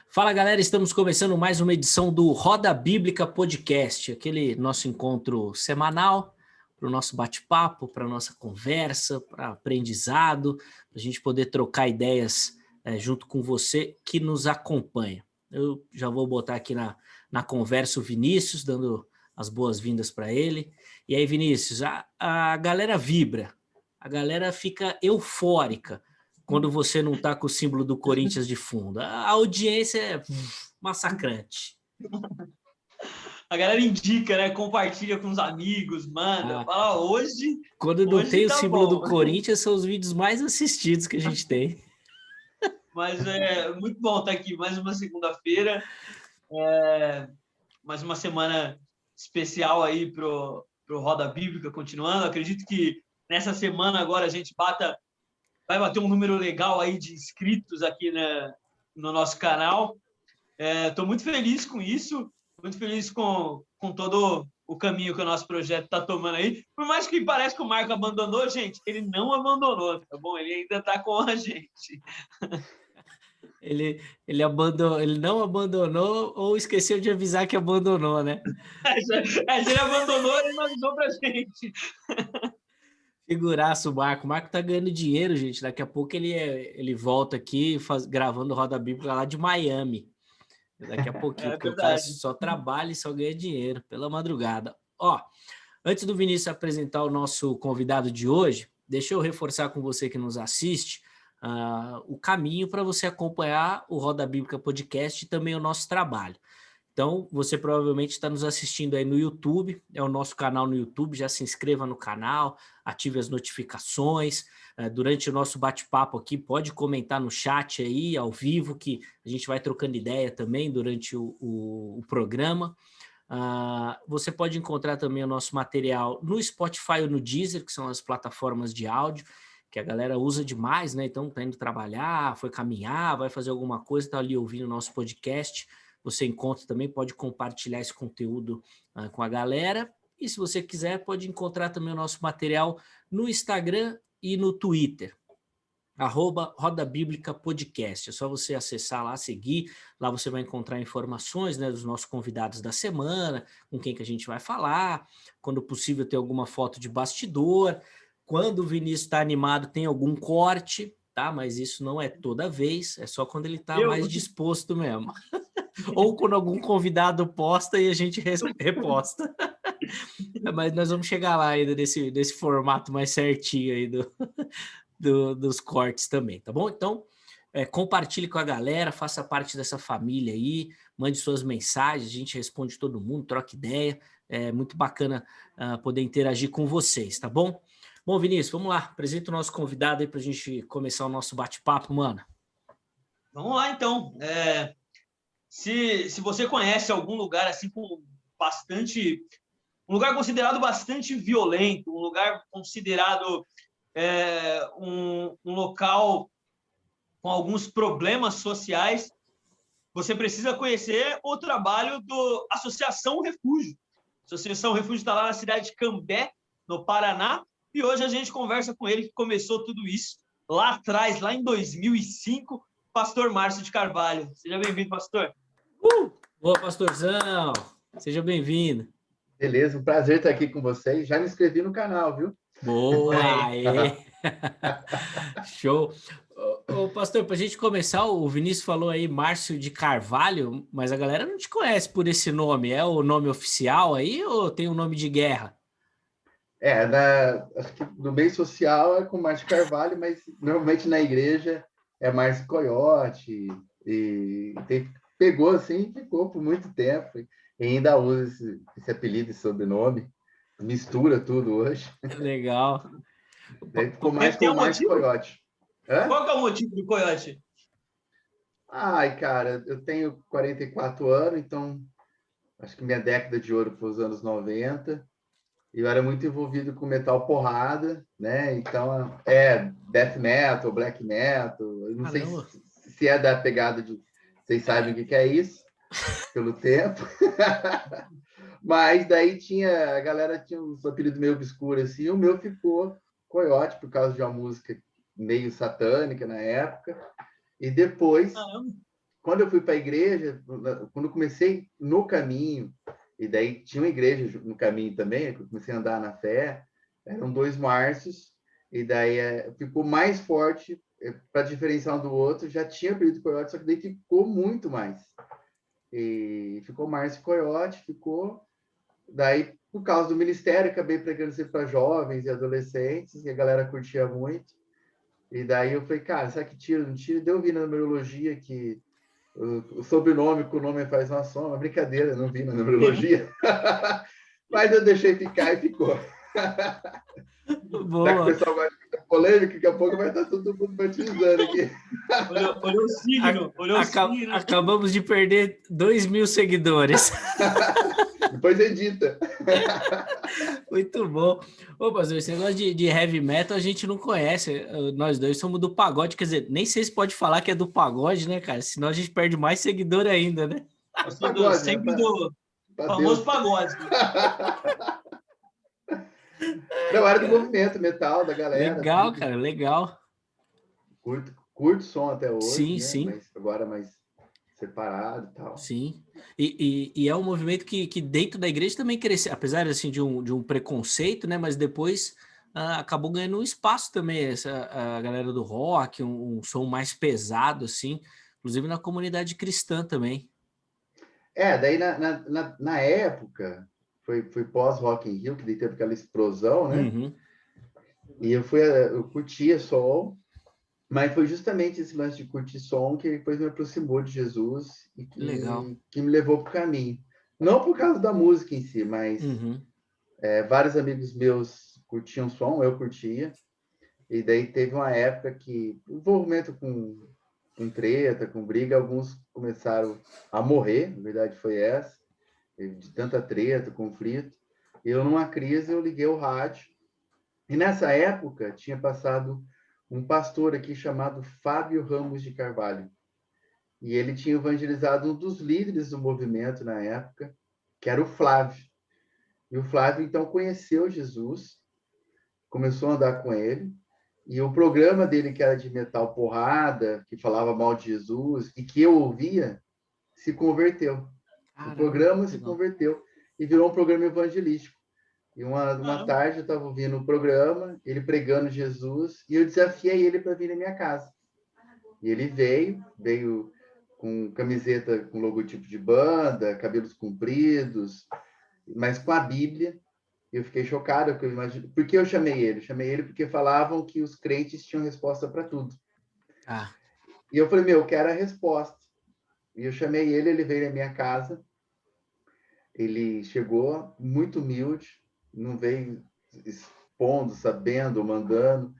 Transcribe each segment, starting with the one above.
Fala galera, estamos começando mais uma edição do Roda Bíblica Podcast, aquele nosso encontro semanal para o nosso bate-papo, para a nossa conversa, para aprendizado, para a gente poder trocar ideias junto com você que nos acompanha. Eu já vou botar aqui na conversa o Vinícius, dando as boas-vindas para ele. E aí, Vinícius, a galera vibra, a galera fica eufórica quando você não está com o símbolo do Corinthians de fundo. A audiência é massacrante. A galera indica, né? Compartilha com os amigos, manda. Fala, hoje. Quando não tem o símbolo do bom. Corinthians, são os vídeos mais assistidos que a gente tem. Mas é muito bom estar aqui mais uma segunda-feira. Mais uma semana especial aí pro Roda Bíblica continuando. Acredito que nessa semana agora a gente vai bater um número legal aí de inscritos aqui no nosso canal. Estou muito feliz com isso, muito feliz com todo o caminho que o nosso projeto está tomando aí. Por mais que pareça que o Marco abandonou, gente, ele não abandonou, tá bom? Ele ainda está com a gente. Ele não abandonou ou esqueceu de avisar que abandonou, né? Se ele abandonou, ele não avisou pra gente. Figuraço o Marco. O Marco tá ganhando dinheiro, gente. Daqui a pouco ele volta aqui gravando Roda Bíblica lá de Miami. Daqui a pouquinho, porque o cara só trabalha e só ganha dinheiro pela madrugada. Ó, antes do Vinícius apresentar o nosso convidado de hoje, deixa eu reforçar com você que nos assiste o caminho para você acompanhar o Roda Bíblica Podcast e também o nosso trabalho. Então, você provavelmente está nos assistindo aí no YouTube, é o nosso canal no YouTube, já se inscreva no canal, ative as notificações. Durante o nosso bate-papo aqui, pode comentar no chat aí, ao vivo, que a gente vai trocando ideia também durante o programa. Você pode encontrar também o nosso material no Spotify ou no Deezer, que são as plataformas de áudio, que a galera usa demais, né? Então, tá indo trabalhar, foi caminhar, vai fazer alguma coisa, tá ali ouvindo o nosso podcast. Você encontra também, pode compartilhar esse conteúdo com a galera. E se você quiser, pode encontrar também o nosso material no Instagram e no Twitter. @Roda Bíblica Podcast. É só você acessar lá, seguir. Lá você vai encontrar informações, né, dos nossos convidados da semana, com quem que a gente vai falar. Quando possível, ter alguma foto de bastidor. Quando o Vinícius está animado, tem algum corte, tá? Mas isso não é toda vez, é só quando ele está mais disposto mesmo. Ou quando algum convidado posta e a gente reposta. Mas nós vamos chegar lá ainda nesse formato mais certinho aí dos cortes também, tá bom? Então, compartilhe com a galera, faça parte dessa família aí, mande suas mensagens, a gente responde todo mundo, troca ideia. É muito bacana poder interagir com vocês, tá bom? Bom, Vinícius, vamos lá, apresenta o nosso convidado aí para a gente começar o nosso bate-papo, mano. Vamos lá, então. Se você conhece algum lugar assim com um lugar considerado bastante violento, um lugar considerado um local com alguns problemas sociais, você precisa conhecer o trabalho do Associação Refúgio. A Associação Refúgio está lá na cidade de Cambé, no Paraná, e hoje a gente conversa com ele que começou tudo isso lá atrás, lá em 2005, pastor Márcio de Carvalho. Seja bem-vindo, pastor. Boa, pastorzão! Seja bem-vindo. Beleza, um prazer estar aqui com vocês. Já me inscrevi no canal, viu? Boa! Show! Ô, pastor, para a gente começar, o Vinícius falou aí Márcio de Carvalho, mas a galera não te conhece por esse nome. É o nome oficial aí ou tem um nome de guerra? Acho que no meio social é com Márcio Carvalho, mas normalmente na igreja é Márcio Coiote. Pegou assim, ficou por muito tempo. E ainda usa esse apelido e sobrenome. Mistura tudo hoje. Legal. Daí ficou mais com Márcio Coiote. Qual que é o motivo do Coiote? Ai, cara, eu tenho 44 anos, então acho que minha década de ouro foi os anos 90. Eu era muito envolvido com metal porrada, né? Então, death metal, black metal. Eu não sei se é da pegada de... Vocês sabem o que é isso, pelo tempo. Mas daí a galera tinha um apelido meio obscuro, assim. O meu ficou Coiote, por causa de uma música meio satânica na época. E depois quando eu fui para a igreja, quando eu comecei no caminho, e daí tinha uma igreja no caminho também, que eu comecei a andar na fé, eram 2 Márcios, e daí ficou mais forte, para diferenciar um do outro, já tinha perdido o Coiote, só que daí ficou muito mais. E ficou Márcio Coiote, ficou... Daí, por causa do ministério, acabei pregando sempre para jovens e adolescentes, e a galera curtia muito. E daí eu falei, cara, será que tira, não tira? Deu vi na numerologia que o sobrenome com o nome faz uma soma. Brincadeira, não vi na numerologia. Mas eu deixei ficar e ficou. Boa. Já que o pessoal vai ficar polêmico, daqui a pouco vai estar todo mundo batizando aqui. Olhou o signo, signo. Acabamos de perder 2.000 seguidores. Depois edita. Muito bom. Ô, pastor, esse negócio de heavy metal a gente não conhece. Nós dois somos do pagode, quer dizer, nem sei se pode falar que é do pagode, né, cara? Senão a gente perde mais seguidor ainda, né? Eu sou sempre do famoso pagode. Não, era do movimento metal, da galera. Legal, tudo. Cara, legal. Curto som até hoje, sim, né? Sim. Mas agora mais separado e tal. Sim. E é um movimento que dentro da igreja também cresceu, apesar assim, de um preconceito, né? Mas depois acabou ganhando um espaço também, a galera do rock, um som mais pesado, assim, inclusive na comunidade cristã também. Daí na época, foi pós Rock in Rio, que daí teve aquela explosão, né? Uhum. E eu curtia som, mas foi justamente esse lance de curtir som que depois me aproximou de Jesus e que me levou para o caminho. Não por causa da música em si, mas vários amigos meus curtiam som, eu curtia. E daí teve uma época que o envolvimento com treta, com briga, alguns começaram a morrer, na verdade foi essa, de tanta treta, conflito. E eu, numa crise, eu liguei o rádio. E nessa época tinha passado um pastor aqui chamado Fábio Ramos de Carvalho. E ele tinha evangelizado um dos líderes do movimento na época, que era o Flávio. E o Flávio, então, conheceu Jesus, começou a andar com ele, e o programa dele, que era de metal porrada, que falava mal de Jesus, e que eu ouvia, se converteu. Caramba, o programa se converteu e virou um programa evangelístico. E uma tarde eu estava ouvindo o programa, ele pregando Jesus, e eu desafiei ele para vir na minha casa. E ele veio com camiseta com logotipo de banda, cabelos compridos, mas com a Bíblia. Eu fiquei chocado, porque eu imagino... Por que eu chamei ele? Chamei ele porque falavam que os crentes tinham resposta para tudo. E eu falei, eu quero a resposta. E eu chamei ele, ele veio na minha casa. Ele chegou muito humilde, não veio expondo, sabendo, mandando,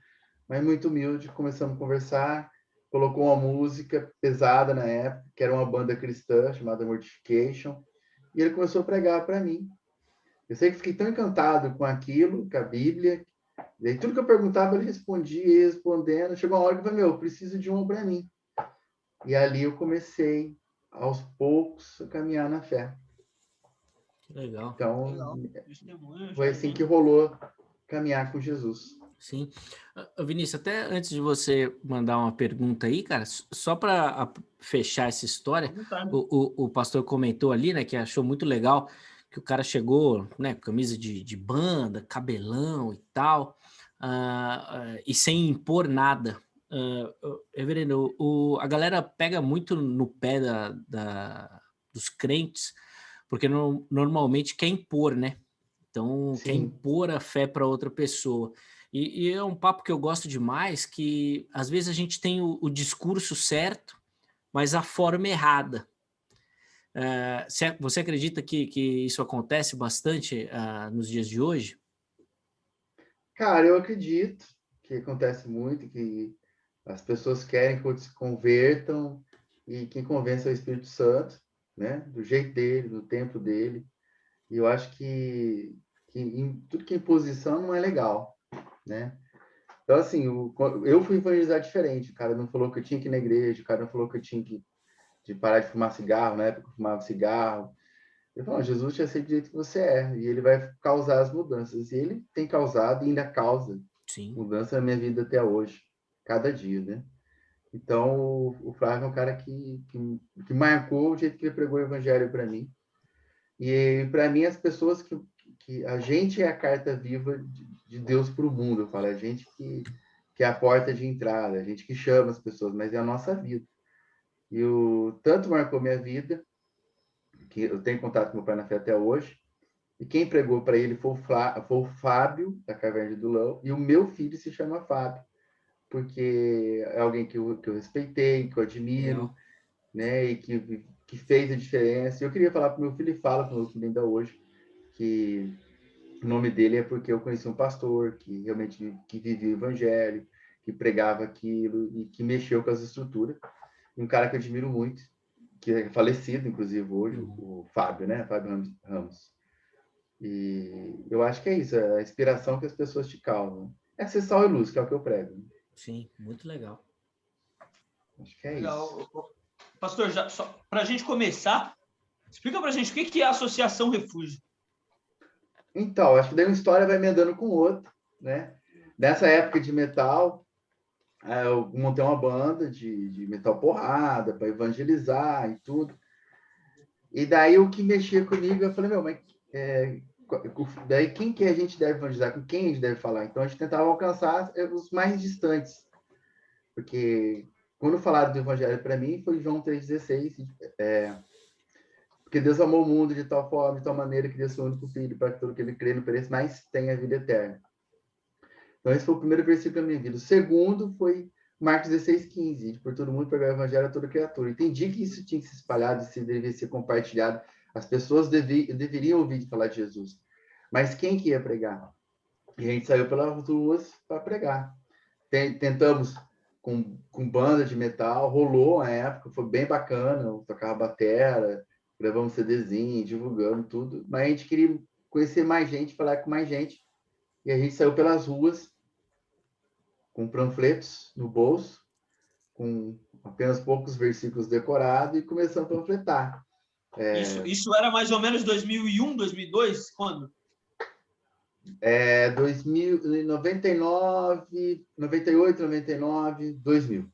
mas muito humilde. Começamos a conversar, colocou uma música pesada na época, que era uma banda cristã chamada Mortification, e ele começou a pregar para mim. Eu sei que fiquei tão encantado com aquilo, com a Bíblia, e aí tudo que eu perguntava ele respondia, e respondendo. Chegou uma hora que eu falei, eu preciso de uma para mim. E ali eu comecei, aos poucos, a caminhar na fé. Legal. Então, foi assim que rolou caminhar com Jesus. Sim. Vinícius, até antes de você mandar uma pergunta aí, cara, só para fechar essa história, o pastor comentou ali, né, que achou muito legal que o cara chegou, né, com camisa de banda, cabelão e tal, e sem impor nada. Reverendo, a galera pega muito no pé dos crentes, porque normalmente quer impor, né? Então, quer impor a fé para outra pessoa. E é um papo que eu gosto demais, que às vezes a gente tem o discurso certo, mas a forma errada. Você acredita que isso acontece bastante nos dias de hoje? Cara, eu acredito que acontece muito, que as pessoas querem que outros se convertam, e quem convence é o Espírito Santo, né? Do jeito dele, do tempo dele. E eu acho que tudo que é imposição não é legal, né? Então, assim, eu fui evangelizar diferente. O cara não falou que eu tinha que ir na igreja, o cara não falou que eu tinha que parar de fumar cigarro, na época eu fumava cigarro. Ele falou, Jesus te aceita do jeito que você é, e ele vai causar as mudanças. E ele tem causado e ainda causa mudança na minha vida até hoje, cada dia, né? Então, o Flávio é um cara que marcou o jeito que ele pregou o evangelho para mim. E, para mim, as pessoas que... A gente é a carta viva de Deus para o mundo, eu falo. A gente que é a porta de entrada, a gente que chama as pessoas, mas é a nossa vida. E tanto marcou minha vida, que eu tenho contato com meu pai na fé até hoje, e quem pregou para ele foi o Fábio, da Caverna do Lão, e o meu filho se chama Fábio, porque é alguém que eu respeitei, que eu admiro, Legal. né, e que fez a diferença. Eu queria falar para o meu filho, e falo para o meu filho ainda hoje, que o nome dele é porque eu conheci um pastor que realmente que vivia o evangelho, que pregava aquilo e que mexeu com as estruturas. Um cara que eu admiro muito, que é falecido, inclusive, hoje, o Fábio, né? Fábio Ramos. E eu acho que é isso, é a inspiração que as pessoas te causam. É ser sal e luz, que é o que eu prego. Sim, muito legal. Acho que é isso. Legal. Pastor, só para a gente começar, explica para a gente o que é a Associação Refúgio. Então, acho que daí uma história vai emendando com outra, né? Nessa época de metal, eu montei uma banda de metal porrada para evangelizar e tudo. E daí o que mexia comigo, eu falei, mas daí quem que a gente deve evangelizar? Com quem a gente deve falar? Então a gente tentava alcançar os mais distantes. Porque quando falaram do evangelho para mim, foi João 3,16. Porque Deus amou o mundo de tal forma, de tal maneira, que deu seu único filho, para que todo aquele que crê não pereça, mas tenha a vida eterna. Então esse foi o primeiro versículo da minha vida. O segundo foi Marcos 16,15. Por todo mundo pregar o evangelho a toda criatura. Entendi que isso tinha que ser espalhado, isso deveria ser compartilhado. As pessoas deveriam ouvir falar de Jesus. Mas quem que ia pregar? E a gente saiu pelas ruas para pregar. Tentamos com banda de metal, rolou a época, foi bem bacana, eu tocava batera, gravamos CDzinho, divulgando tudo, mas a gente queria conhecer mais gente, falar com mais gente, e a gente saiu pelas ruas com panfletos no bolso, com apenas poucos versículos decorados, e começamos a panfletar. Isso era mais ou menos 2001, 2002? Quando? 2000, 99, 98, 99, 2000.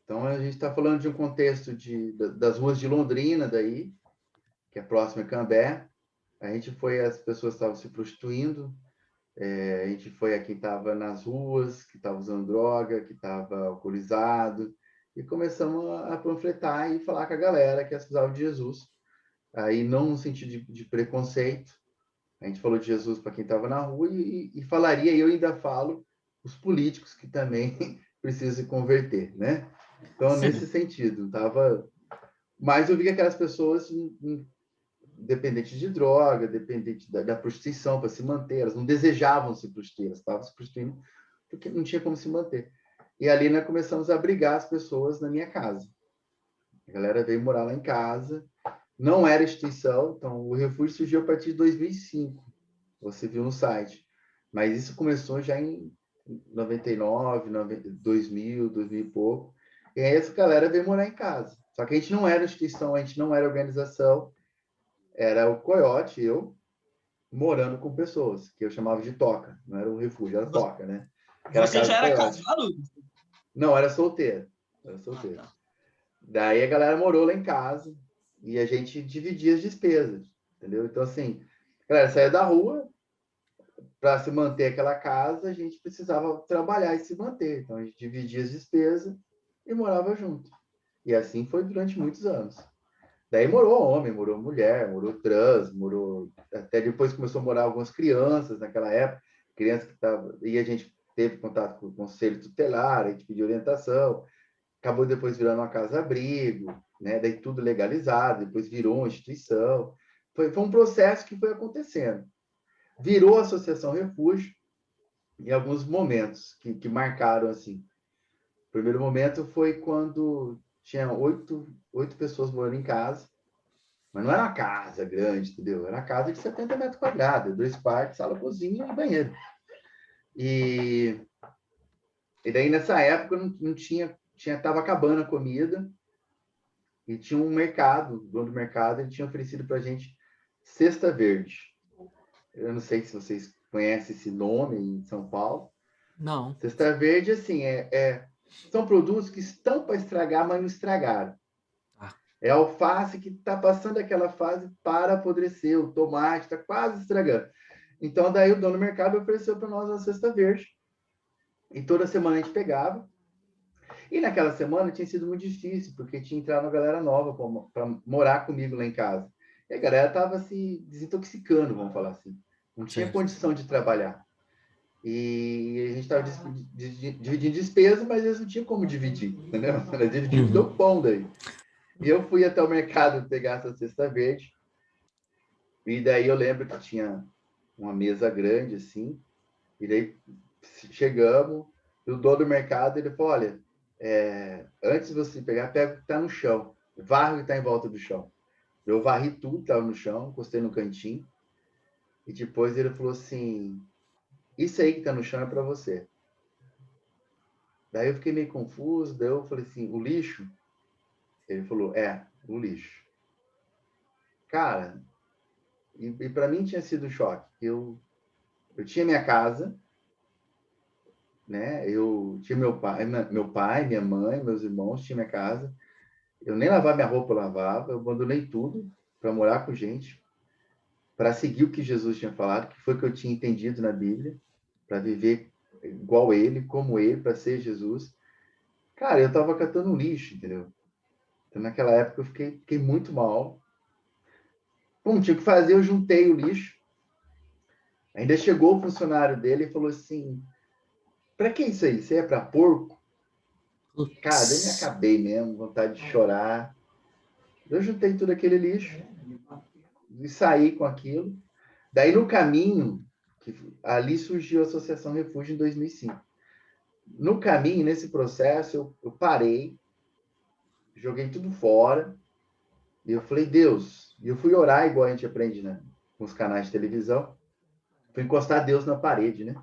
Então, a gente está falando de um contexto das ruas de Londrina, daí, que é próximo a Cambé. A gente foi, as pessoas estavam se prostituindo, a gente foi a quem estava nas ruas, que estava usando droga, que estava alcoolizado, e começamos a panfletar e falar com a galera que precisavam de Jesus. Aí, não no sentido de preconceito, a gente falou de Jesus para quem estava na rua e falaria, e eu ainda falo, os políticos que também precisam se converter, né? Então, nesse sentido, tava... Mas eu vi que aquelas pessoas dependentes de droga, dependentes da prostituição para se manter, elas não desejavam se prostituir, elas estavam se prostituindo porque não tinha como se manter. E ali nós começamos a abrigar as pessoas na minha casa. A galera veio morar lá em casa, não era instituição, então o refúgio surgiu a partir de 2005, você viu no site. Mas isso começou já em 99, 2000, 2000 e pouco. E aí essa galera veio morar em casa. Só que a gente não era instituição, a gente não era organização, era o Coiote, eu, morando com pessoas, que eu chamava de toca. Não era um refúgio, era toca, né? Que era a Você casa já do era Coiote. casado? Não, era solteiro. Era solteiro. Tá. Daí a galera morou lá em casa e a gente dividia as despesas, entendeu? Então, assim, a galera saía da rua, para se manter aquela casa, a gente precisava trabalhar e se manter. Então, a gente dividia as despesas e morava junto. E assim foi durante muitos anos. Daí morou homem, morou mulher, morou trans, morou... Até depois começou a morar algumas crianças naquela época, crianças que estavam... E a gente teve contato com o conselho tutelar, a gente pediu orientação, acabou depois virando uma casa-abrigo, né? Daí tudo legalizado, depois virou uma instituição. Foi um processo que foi acontecendo. Virou a Associação Refúgio em alguns momentos que marcaram, assim. O primeiro momento foi quando tinha oito pessoas morando em casa, mas não era uma casa grande, entendeu? Era uma casa de 70 metros quadrados, 2 quartos, sala, cozinha e banheiro. E daí, nessa época, não tinha, estava acabando a comida e tinha um mercado, o dono do mercado, ele tinha oferecido para a gente cesta verde. Eu não sei se vocês conhecem esse nome em São Paulo. Não. Cesta verde, assim, São produtos que estão para estragar, mas não estragaram. Ah. É a alface que está passando aquela fase para apodrecer, o tomate está quase estragando. Então, daí o dono do mercado ofereceu para nós uma cesta verde. E toda semana a gente pegava. E naquela semana tinha sido muito difícil, porque tinha entrado uma galera nova para morar comigo lá em casa. E a galera estava se desintoxicando, vamos falar assim. Não tinha condição de trabalhar. E a gente estava dividindo despesa, mas eles não tinham como dividir, entendeu? Era dividir do pão daí. E eu fui até o mercado pegar essa cesta verde. E daí eu lembro que tinha uma mesa grande, assim. E daí chegamos, e o dono do mercado, ele falou, olha, antes de você pegar, pega o que está no chão. Varre o que está em volta do chão. Eu varri tudo que estava no chão, encostei no cantinho. E depois ele falou assim, isso aí que está no chão é para você. Daí eu fiquei meio confuso, daí eu falei assim, o lixo? Ele falou, o lixo. Cara, e para mim tinha sido um choque. Eu tinha minha casa, né? Eu tinha meu pai, minha mãe, meus irmãos, tinha minha casa. Eu nem lavar minha roupa eu lavava, eu abandonei tudo para morar com gente, para seguir o que Jesus tinha falado, que foi o que eu tinha entendido na Bíblia, para viver igual ele, como ele, para ser Jesus. Cara, eu estava catando um lixo, entendeu? Então, naquela época eu fiquei muito mal. Como tinha o que fazer, eu juntei o lixo. Ainda chegou o funcionário dele e falou assim, para que isso aí? Isso aí é para porco? Cara, eu me acabei mesmo, vontade de chorar. Eu juntei tudo aquele lixo e saí com aquilo. Daí, no caminho, ali surgiu a Associação Refúgio em 2005. No caminho, nesse processo, eu parei, joguei tudo fora, e eu falei, Deus, e eu fui orar igual a gente aprende, né? Com os canais de televisão. Fui encostar Deus na parede, né?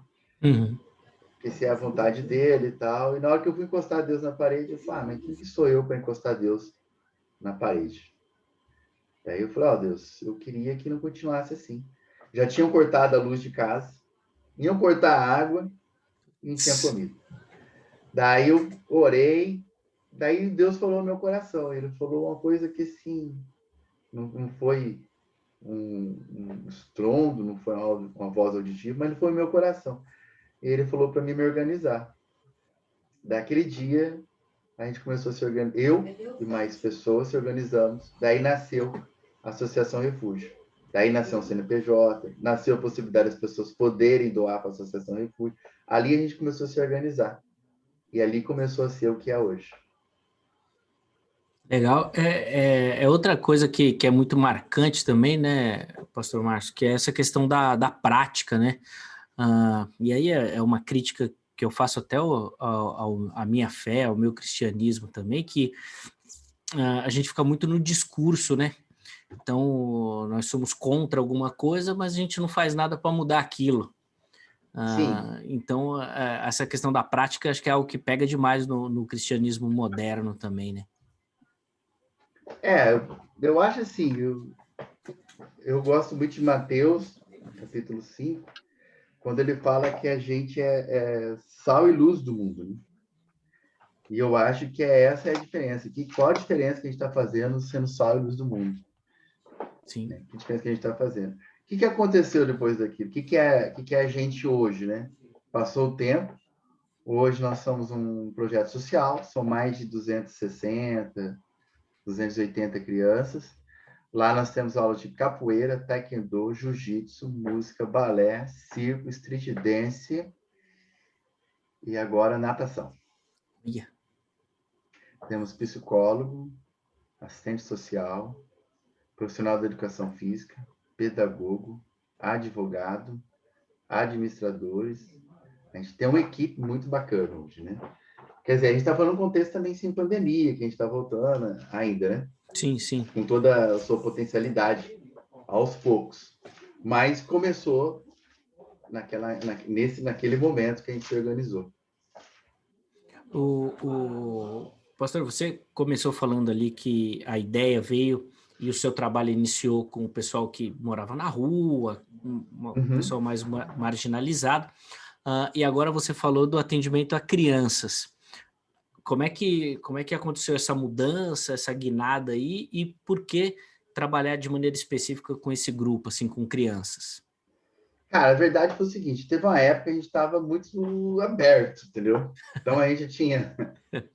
Porque se é a vontade dele e tal. E na hora que eu fui encostar Deus na parede, eu falei, mas quem que sou eu para encostar Deus na parede? Daí eu falei, Deus, eu queria que não continuasse assim. Já tinham cortado a luz de casa, iam cortar a água e não tinha comida. Daí eu orei, daí Deus falou no meu coração. Ele falou uma coisa que, assim, não foi um estrondo, não foi uma voz auditiva, mas foi no meu coração. E ele falou para mim me organizar. Daquele dia, a gente começou a se organizar. Eu e mais pessoas se organizamos. Daí nasceu a Associação Refúgio. Daí nasceu o CNPJ, nasceu a possibilidade das pessoas poderem doar para a Associação Refúgio. Ali a gente começou a se organizar. E ali começou a ser o que é hoje. Legal. É outra coisa que é muito marcante também, né, Pastor Márcio, que é essa questão da prática, né? E aí é uma crítica que eu faço até à minha fé, ao meu cristianismo também, que a gente fica muito no discurso, né? Então, nós somos contra alguma coisa, mas a gente não faz nada para mudar aquilo. Então, essa questão da prática, acho que é algo que pega demais no cristianismo moderno também, né? Eu acho assim, eu gosto muito de Mateus, capítulo 5, quando ele fala que a gente é sal e luz do mundo, né? E eu acho que essa é a diferença. Qual a diferença que a gente está fazendo sendo sal e luz do mundo? Sim. Né? Que diferença que a gente está fazendo? O que aconteceu depois daquilo? O que é a gente hoje, né? Passou o tempo, hoje nós somos um projeto social, são mais de 260, 280 crianças. Lá nós temos aulas de capoeira, taekwondo, jiu-jitsu, música, balé, circo, street dance e agora natação. Yeah. Temos psicólogo, assistente social, profissional da educação física, pedagogo, advogado, administradores. A gente tem uma equipe muito bacana hoje, né? Quer dizer, a gente está falando um contexto também sem pandemia, que a gente está voltando ainda, né? Sim, sim. Com toda a sua potencialidade, aos poucos. Mas começou naquele momento que a gente se organizou. Pastor, você começou falando ali que a ideia veio e o seu trabalho iniciou com o pessoal que morava na rua, um pessoal mais marginalizado, e agora você falou do atendimento a crianças. como é que aconteceu essa mudança, essa guinada aí, e por que trabalhar de maneira específica com esse grupo, assim, com crianças? Cara, a verdade foi o seguinte, teve uma época que a gente estava muito aberto, entendeu? Então a gente tinha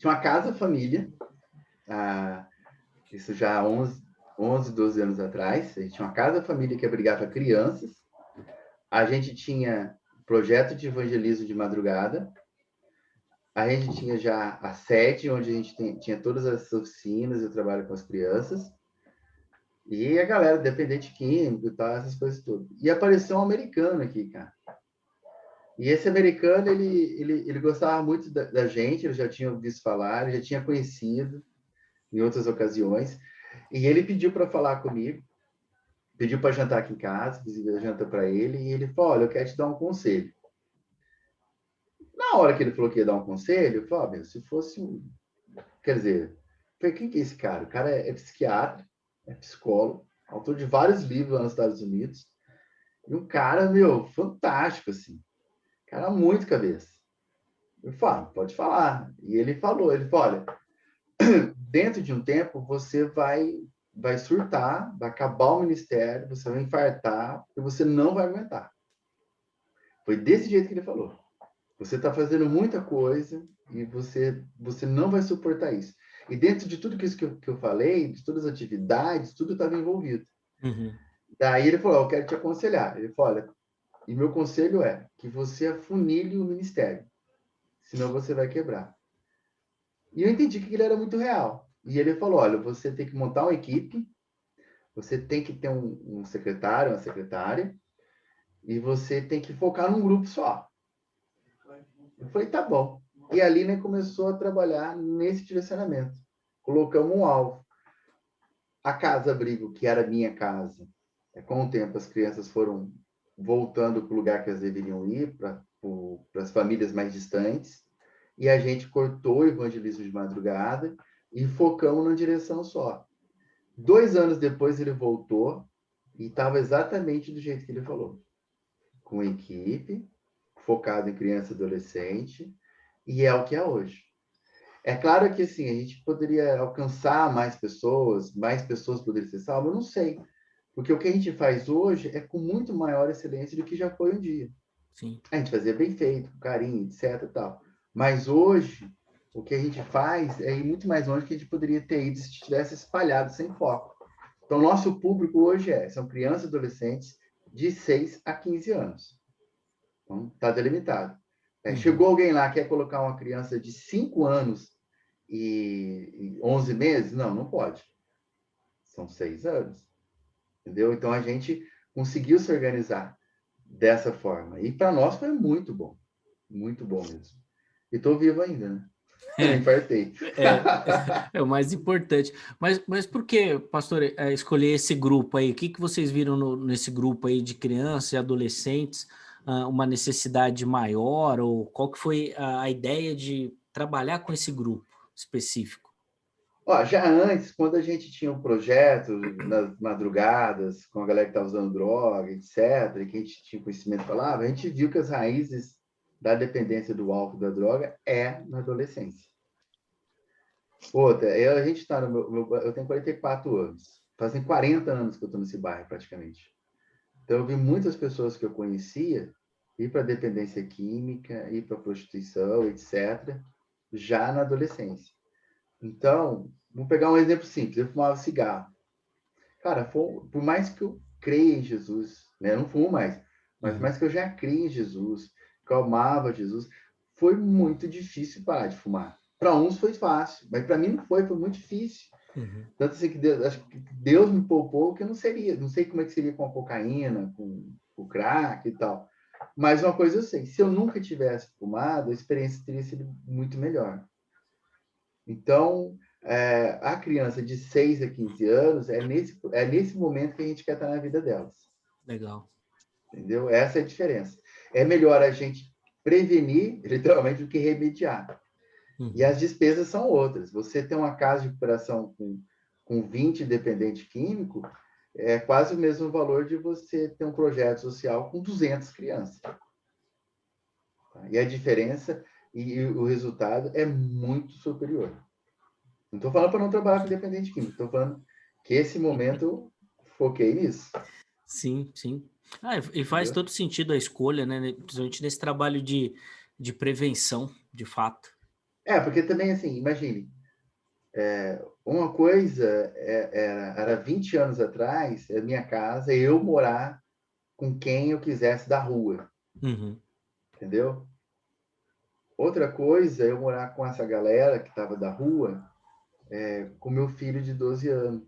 uma casa família, isso já há 11, 12 anos atrás, a gente tinha uma casa família que abrigava crianças, a gente tinha projeto de evangelismo de madrugada, a gente tinha já a sede, onde a gente tinha todas as oficinas e o trabalho com as crianças, e a galera dependente químico e tal, essas coisas todas. E apareceu um americano aqui, cara. E esse americano, ele gostava muito da gente, ele já tinha ouvido falar, ele já tinha conhecido em outras ocasiões, e ele pediu para falar comigo, pediu para jantar aqui em casa, fiz a janta para ele, e ele falou, olha, eu quero te dar um conselho. Na hora que ele falou que ia dar um conselho, eu falei, se fosse um... Quer dizer, eu falei, quem que é esse cara? O cara é psiquiatra, é psicólogo, autor de vários livros lá nos Estados Unidos, e um cara, meu, fantástico, assim. Cara, muito cabeça. Eu falo, pode falar. E ele falou, olha, dentro de um tempo você vai surtar, vai acabar o ministério, você vai infartar e você não vai aguentar. Foi desse jeito que ele falou. Você está fazendo muita coisa e você não vai suportar isso. E dentro de tudo isso que eu falei, de todas as atividades, tudo estava envolvido. Uhum. Daí ele falou, eu quero te aconselhar. Ele falou, olha, e meu conselho é que você afunile o ministério, senão você vai quebrar. E eu entendi que ele era muito real. E ele falou, olha, você tem que montar uma equipe, você tem que ter um secretário, uma secretária, e você tem que focar num grupo só. Eu falei, tá bom. E ali, né, começou a trabalhar nesse direcionamento. Colocamos um alvo. A casa-abrigo, que era minha casa, com o tempo as crianças foram voltando para o lugar que elas deveriam ir, para as famílias mais distantes, e a gente cortou o evangelismo de madrugada e focamos numa direção só. 2 anos depois ele voltou e estava exatamente do jeito que ele falou. Com equipe, focado em criança e adolescente, e é o que é hoje. É claro que assim, a gente poderia alcançar mais pessoas poderiam ser salvas, eu não sei. Porque o que a gente faz hoje é com muito maior excelência do que já foi um dia. Sim. A gente fazia bem feito, com carinho, etc. E tal. Mas hoje, o que a gente faz é ir muito mais longe do que a gente poderia ter ido se tivesse espalhado sem foco. Então, nosso público hoje são crianças e adolescentes de 6 a 15 anos. Então, está delimitado. Chegou alguém lá, quer colocar uma criança de 5 anos e 11 meses? Não, não pode. São 6 anos. Entendeu? Então, a gente conseguiu se organizar dessa forma. E para nós foi muito bom mesmo. E estou vivo ainda, né? Eu infartei. É o mais importante. Mas por que, pastor, escolher esse grupo aí? O que vocês viram nesse grupo aí de crianças e adolescentes? Uma necessidade maior? Ou qual que foi a ideia de trabalhar com esse grupo específico? Ó, já antes, quando a gente tinha um projeto nas madrugadas, com a galera que estava usando droga, etc., e que a gente tinha conhecimento da palavra, a gente viu que as raízes da dependência do álcool e da droga na adolescência. Outra, a gente está eu tenho 44 anos, fazem 40 anos que eu estou nesse bairro, praticamente. Então, eu vi muitas pessoas que eu conhecia ir para dependência química, ir para prostituição, etc., já na adolescência. Então, vou pegar um exemplo simples. Eu fumava cigarro. Cara, por mais que eu creia em Jesus, né? Eu não fumo mais, mas por mais que eu já creia em Jesus, que eu amava Jesus, foi muito difícil parar de fumar. Para uns foi fácil, mas para mim não foi muito difícil. Tanto assim que acho que Deus me poupou, que eu não sei como é que seria com a cocaína, com o crack e tal. Mas uma coisa eu sei, se eu nunca tivesse fumado, a experiência teria sido muito melhor. Então, a criança de 6 a 15 anos, é nesse momento que a gente quer estar na vida delas. Legal. Entendeu? Essa é a diferença. É melhor a gente prevenir, literalmente, do que remediar. E as despesas são outras. Você tem uma casa de recuperação com 20 dependente químico, é quase o mesmo valor de você ter um projeto social com 200 crianças. E a diferença e o resultado é muito superior. Não estou falando para não trabalhar com dependente químico, estou falando que esse momento eu foquei nisso. Sim, sim. E faz todo sentido a escolha, né? Principalmente nesse trabalho de prevenção, de fato. Porque também, assim, imagine, uma coisa era 20 anos atrás, a minha casa, eu morar com quem eu quisesse da rua, Uhum. entendeu? Outra coisa, eu morar com essa galera que estava da rua, com meu filho de 12 anos,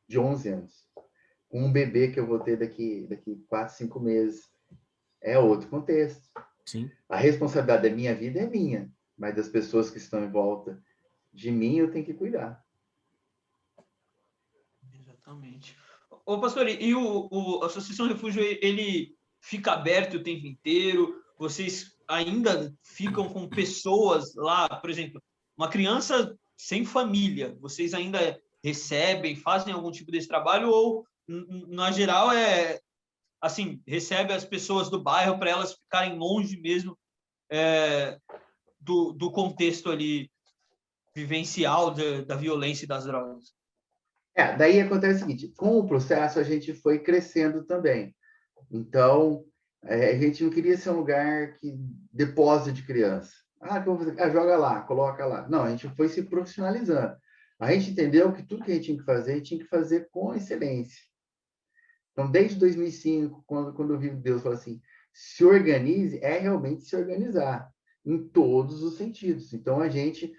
de 11 anos, com um bebê que eu vou ter daqui 4, 5 meses. É outro contexto. Sim. A responsabilidade da minha vida é minha, mas das pessoas que estão em volta de mim eu tenho que cuidar. Exatamente. Ô, pastor, e a Associação Refúgio, ele fica aberto o tempo inteiro? Vocês ainda ficam com pessoas lá, por exemplo, uma criança sem família, vocês ainda recebem, fazem algum tipo desse trabalho ou, na geral, assim, recebe as pessoas do bairro para elas ficarem longe mesmo do contexto ali vivencial da violência e das drogas? Daí acontece o seguinte, com o processo a gente foi crescendo também. Então, a gente não queria ser um lugar que depósito de criança. Que eu vou fazer? Joga lá, coloca lá. Não, a gente foi se profissionalizando. A gente entendeu que tudo que a gente tinha que fazer com excelência. Então, desde 2005, quando eu vi Deus falar assim, se organize, é realmente se organizar, em todos os sentidos. Então, a gente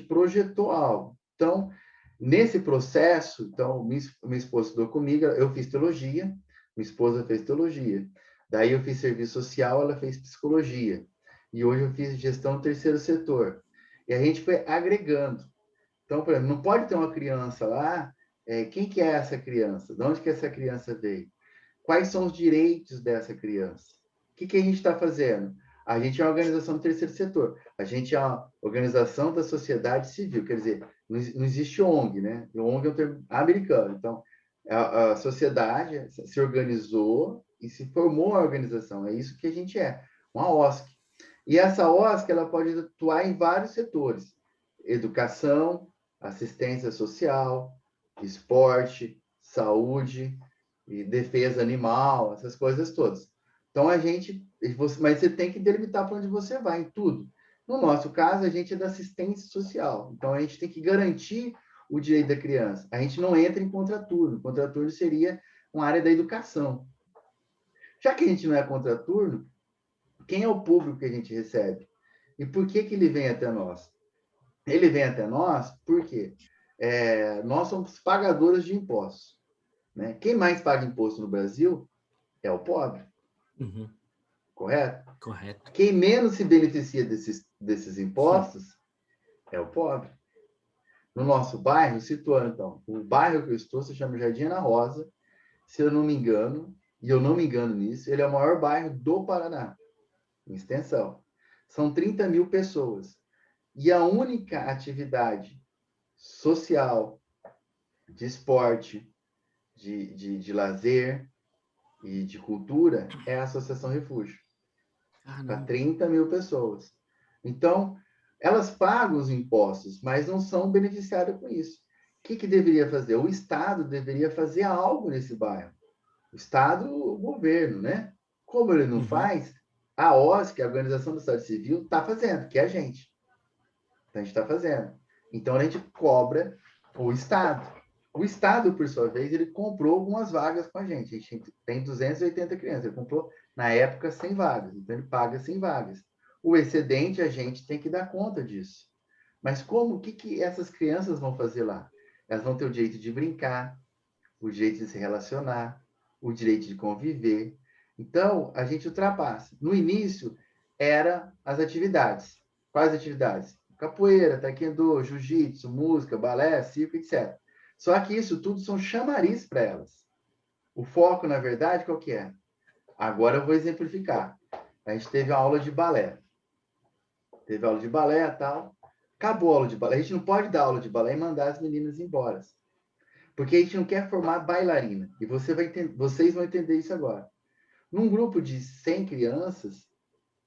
projetou algo. Então, nesse processo, então, minha esposa estudou comigo, eu fiz teologia, minha esposa fez teologia. Daí eu fiz serviço social, ela fez psicologia. E hoje eu fiz gestão do terceiro setor. E a gente foi agregando. Então, por exemplo, não pode ter uma criança lá, quem que é essa criança? De onde que essa criança veio? Quais são os direitos dessa criança? O que a gente está fazendo? A gente é uma organização do terceiro setor. A gente é uma organização da sociedade civil, quer dizer, não existe ONG, né? O ONG é um termo americano. Então, a sociedade se organizou e se formou uma organização. É isso que a gente é, uma OSC. E essa OSC ela pode atuar em vários setores: educação, assistência social, esporte, saúde e defesa animal, essas coisas todas. Então mas você tem que delimitar para onde você vai em tudo. No nosso caso, a gente é da assistência social. Então a gente tem que garantir o direito da criança. A gente não entra em contraturno. Contraturno seria uma área da educação. Já que a gente não é contraturno, quem é o público que a gente recebe? E por que ele vem até nós? Ele vem até nós porque nós somos pagadores de impostos. Né? Quem mais paga imposto no Brasil é o pobre. Uhum. Correto? Correto. Quem menos se beneficia desses impostos é o pobre. No nosso bairro, situando então, o bairro que eu estou se chama Jardim Ana Rosa, se eu não me engano, e eu não me engano nisso, ele é o maior bairro do Paraná, em extensão. São 30 mil pessoas. E a única atividade social, de esporte, de lazer e de cultura é a Associação Refúgio. Para 30 mil pessoas. Então, elas pagam os impostos, mas não são beneficiadas com isso. O que deveria fazer? O Estado deveria fazer algo nesse bairro. O Estado, o governo, né? Como ele não faz, a OSC, a Organização da Sociedade Civil, está fazendo, que é a gente. Então, a gente está fazendo. Então, a gente cobra o Estado. O Estado, por sua vez, ele comprou algumas vagas com a gente. A gente tem 280 crianças. Ele comprou, na época, 100 vagas. Então, ele paga 100 vagas. O excedente, a gente tem que dar conta disso. Mas como? O que essas crianças vão fazer lá? Elas vão ter o direito de brincar, o direito de se relacionar, o direito de conviver. Então, a gente ultrapassa. No início, eram as atividades. Quais atividades? Capoeira, taekwondo, jiu-jitsu, música, balé, circo, etc. Só que isso tudo são chamariz para elas. O foco, na verdade, qual que é? Agora eu vou exemplificar. A gente teve uma aula de balé. Teve aula de balé e tal. Acabou a aula de balé. A gente não pode dar aula de balé e mandar as meninas embora. Porque a gente não quer formar bailarina. E vocês vão entender isso agora. Num grupo de 100 crianças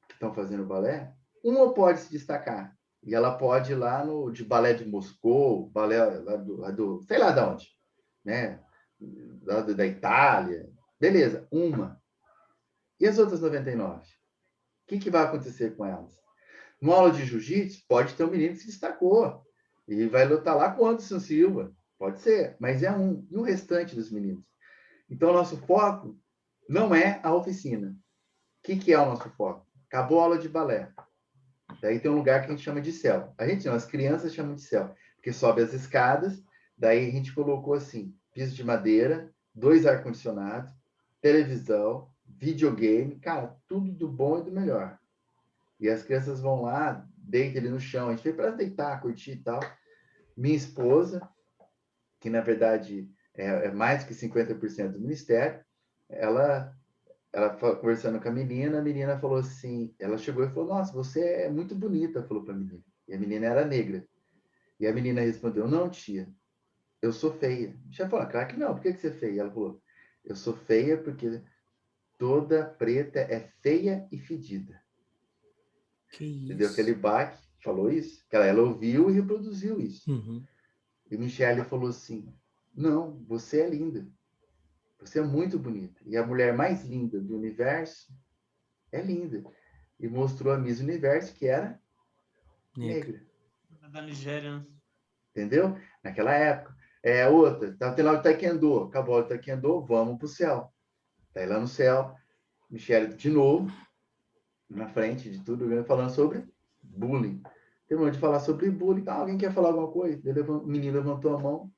que estão fazendo balé, uma pode se destacar. E ela pode ir lá no de balé de Moscou, balé lá do sei lá de onde, né? Da Itália. Beleza, uma. E as outras 99? O que vai acontecer com elas? Numa aula de jiu-jitsu, pode ter um menino que se destacou e vai lutar lá com o Anderson Silva. Pode ser, mas é um. E o restante dos meninos? Então, o nosso foco não é a oficina. O que é o nosso foco? Acabou a aula de balé. Daí tem um lugar que a gente chama de céu. A gente não, as crianças chamam de céu, porque sobe as escadas, daí a gente colocou assim, piso de madeira, 2 ar-condicionados, televisão, videogame, cara, tudo do bom e do melhor. E as crianças vão lá, deitam ali no chão, a gente fez para deitar, curtir e tal. Minha esposa, que na verdade é mais que 50% do ministério, ela conversando com a menina falou assim, ela chegou e falou, nossa, você é muito bonita, falou para a menina. E a menina era negra. E a menina respondeu, não, tia, eu sou feia. A tia falou, claro que não, por que você é feia? Ela falou, eu sou feia porque toda preta é feia e fedida. Que isso? Entendeu? Aquele baque falou isso, que ela ouviu e reproduziu isso. Uhum. E Michelle falou assim, não, você é linda. Você é muito bonita. E a mulher mais linda do universo é linda. E mostrou a Miss Universo, que era negra. Da Nigéria, né? Entendeu? Naquela época. Outra, tá tendo lá o Taekwondo. Acabou o Taekwondo, vamos pro céu. Tá aí lá no céu. Michelle, de novo, na frente de tudo, falando sobre bullying. Terminou de falar sobre bullying. Alguém quer falar alguma coisa? O menino levantou a mão,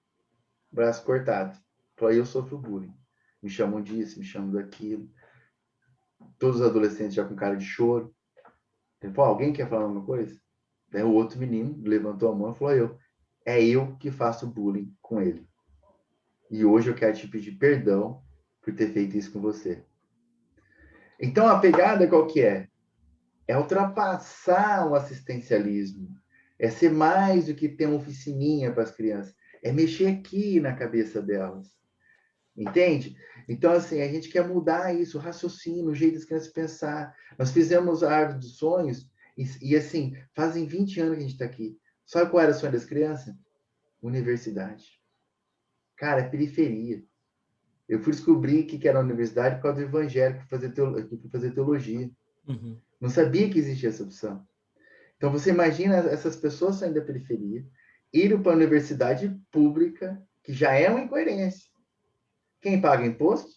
braço cortado. Falou, eu sofro bullying. Me chamam disso, me chamam daquilo. Todos os adolescentes já com cara de choro. Ele falou, alguém quer falar alguma coisa? Daí o outro menino levantou a mão e falou, é eu que faço bullying com ele. E hoje eu quero te pedir perdão por ter feito isso com você. Então a pegada qual que é? É ultrapassar o assistencialismo. É ser mais do que ter uma oficininha para as crianças. É mexer aqui na cabeça delas. Entende? Então, assim, a gente quer mudar isso, o raciocínio, o jeito das crianças pensar. Nós fizemos a Árvore dos Sonhos e assim, fazem 20 anos que a gente está aqui. Sabe qual era o sonho das crianças? Universidade. Cara, é periferia. Eu fui descobrir que era a universidade por causa do evangelho, que fui fazer teologia. Uhum. Não sabia que existia essa opção. Então, você imagina essas pessoas saindo da periferia, irem para a universidade pública, que já é uma incoerência. Quem paga imposto?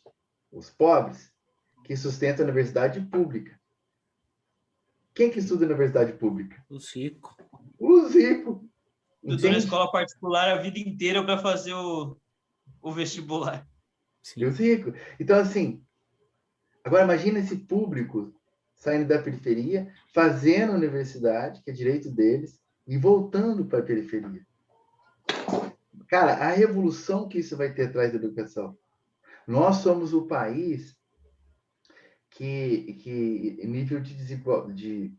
Os pobres, que sustentam a universidade pública. Quem que estuda a universidade pública? Os ricos. Os ricos. Estudou na escola particular a vida inteira para fazer o vestibular. Sim. Os ricos. Então, assim, agora imagina esse público saindo da periferia, fazendo a universidade, que é direito deles, e voltando para a periferia. Cara, a revolução que isso vai ter atrás da educação. Nós somos o país que nível de desigualdade,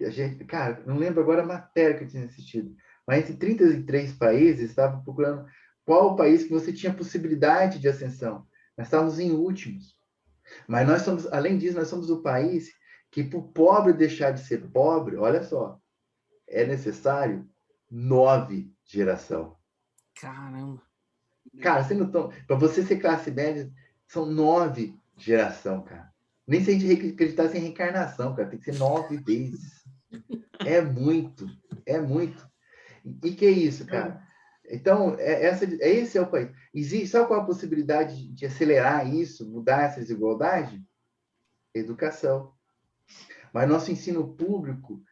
a gente, cara, não lembro agora a matéria que eu tinha assistido, mas entre 33 países estavam procurando qual o país que você tinha possibilidade de ascensão. Nós estávamos em últimos. Mas nós somos, além disso, nós somos o país que, para o pobre deixar de ser pobre, olha só, é necessário 9 gerações. Caramba. Cara, você não tão, para você ser classe média, são 9 gerações, cara. Nem se a gente acreditasse em reencarnação, cara, tem que ser 9 vezes. É muito, é muito. E que é isso, cara? Então, esse é o país. Existe, sabe qual a possibilidade de acelerar isso, mudar essa desigualdade? Educação. Mas nosso ensino público,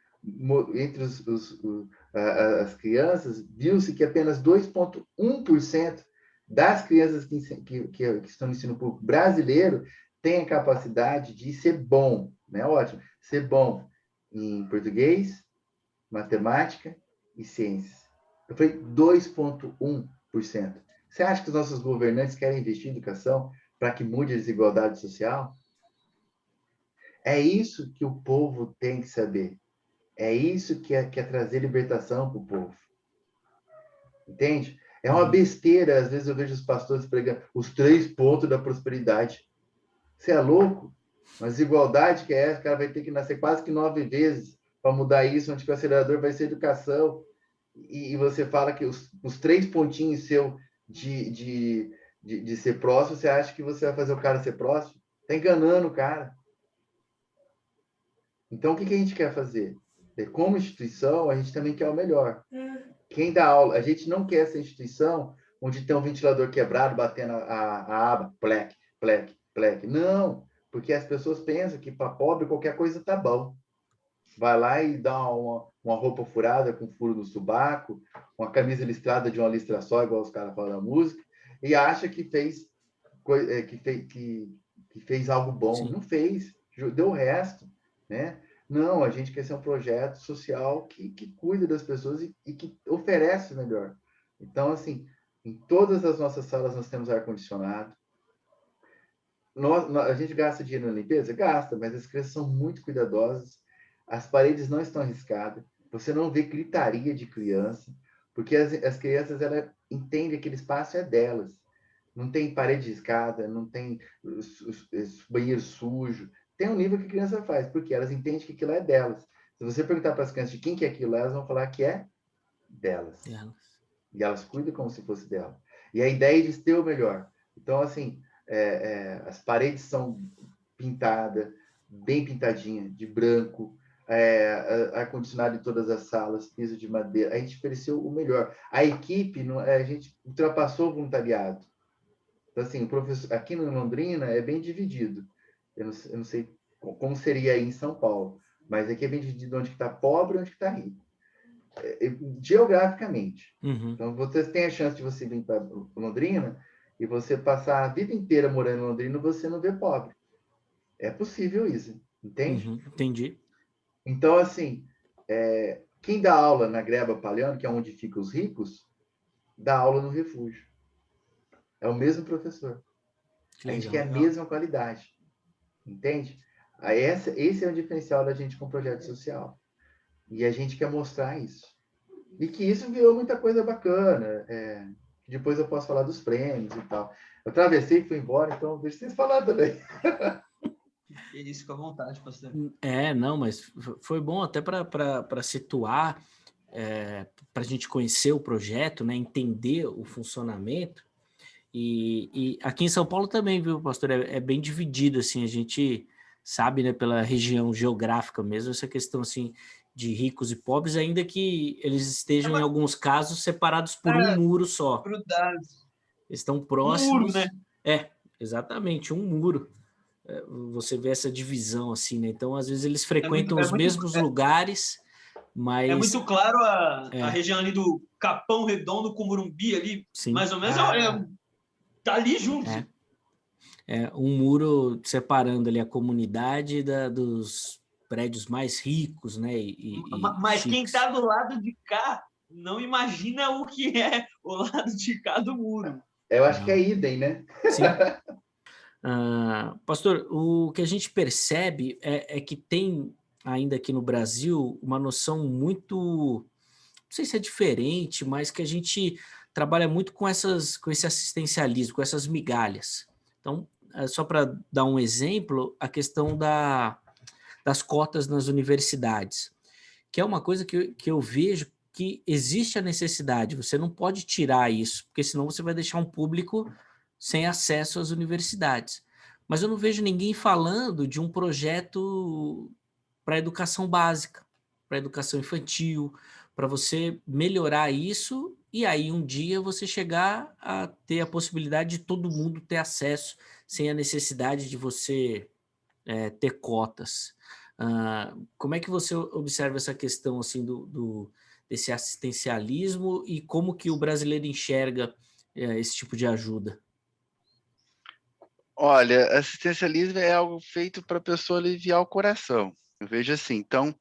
entre as crianças, viu-se que apenas 2,1% das crianças que estão no ensino público brasileiro têm a capacidade de ser bom, né? Ótimo, ser bom em português, matemática e ciências. Eu falei 2,1%. Você acha que os nossos governantes querem investir em educação para que mude a desigualdade social? É isso que o povo tem que saber. É isso que é trazer libertação para o povo. Entende? É uma besteira, às vezes eu vejo os pastores pregando os 3 pontos da prosperidade. Você é louco? Uma desigualdade que é essa, o cara vai ter que nascer quase que 9 vezes para mudar isso, onde que o acelerador vai ser educação, e você fala que os 3 pontinhos seu de ser próximo, você acha que você vai fazer o cara ser próximo? Está enganando o cara. Então, o que a gente quer fazer? Como instituição, a gente também quer o melhor. Quem dá aula, a gente não quer essa instituição onde tem um ventilador quebrado, batendo a aba, plec, plec, plec. Não, porque as pessoas pensam que para pobre qualquer coisa tá bom. Vai lá e dá uma roupa furada com furo no sobaco, uma camisa listrada de uma listra só, igual os caras falam da música, e acha que fez algo bom. Sim. Não fez, deu o resto, né? Não, a gente quer ser um projeto social que cuida das pessoas e que oferece o melhor. Então, assim, em todas as nossas salas nós temos ar-condicionado. A gente gasta dinheiro na limpeza? Gasta, mas as crianças são muito cuidadosas. As paredes não estão riscadas. Você não vê gritaria de criança, porque as crianças ela entendem que aquele espaço é delas. Não tem parede riscada, não tem banheiro sujo. Tem um nível que a criança faz, porque elas entendem que aquilo é delas. Se você perguntar para as crianças de quem que é aquilo, elas vão falar que é delas. E elas cuidam como se fosse dela. E a ideia é de ter o melhor. Então, assim, as paredes são pintadas, bem pintadinha, de branco, ar-condicionado em todas as salas, piso de madeira. A gente ofereceu o melhor. A equipe, a gente ultrapassou o voluntariado. Então, assim, o professor, aqui no Londrina é bem dividido. Eu não sei como seria aí em São Paulo, mas aqui é bem dividido onde está pobre e onde está rico. Geograficamente. Uhum. Então, você tem a chance de você vir para Londrina e você passar a vida inteira morando em Londrina, você não vê pobre. É possível isso, entende? Uhum. Entendi. Então, assim, quem dá aula na Greba Palhano, que é onde ficam os ricos, dá aula no refúgio. É o mesmo professor. A gente quer a mesma qualidade, entende? Esse é o diferencial da gente com o projeto social. E a gente quer mostrar isso. E que isso virou muita coisa bacana. Depois eu posso falar dos prêmios e tal. Eu atravessei e fui embora, então deixa vocês falar também. Isso, com a vontade, pastor. Não, mas foi bom até para situar, para a gente conhecer o projeto, né, entender o funcionamento. E aqui em São Paulo também, viu, pastor? É bem dividido, assim, a gente sabe, né, pela região geográfica mesmo, essa questão, assim, de ricos e pobres, ainda que eles estejam, em alguns casos, separados por um muro só. Grudados. Eles estão próximos. Um muro, né? Exatamente, um muro. Você vê essa divisão, assim, né? Então, às vezes, eles frequentam os mesmos lugares, mas... É muito claro a região ali do Capão Redondo com Morumbi ali, Sim. mais ou menos, tá ali junto. Um muro separando ali a comunidade dos prédios mais ricos, né? Mas chiques. quem está do lado de cá não imagina o que é o lado de cá do muro. Eu acho que é idem, né? Sim. Pastor, o que a gente percebe é que tem ainda aqui no Brasil uma noção muito, não sei se é diferente, mas que a gente trabalha muito com esse assistencialismo, com essas migalhas. Então, só para dar um exemplo, a questão das cotas nas universidades, que é uma coisa que eu vejo que existe a necessidade, você não pode tirar isso, porque senão você vai deixar um público sem acesso às universidades. Mas eu não vejo ninguém falando de um projeto para a educação básica, para a educação infantil, para você melhorar isso e aí um dia você chegar a ter a possibilidade de todo mundo ter acesso sem a necessidade de você ter cotas. Como é que você observa essa questão assim desse assistencialismo e como que o brasileiro enxerga esse tipo de ajuda? Olha, assistencialismo é algo feito para a pessoa aliviar o coração. Eu vejo assim, então,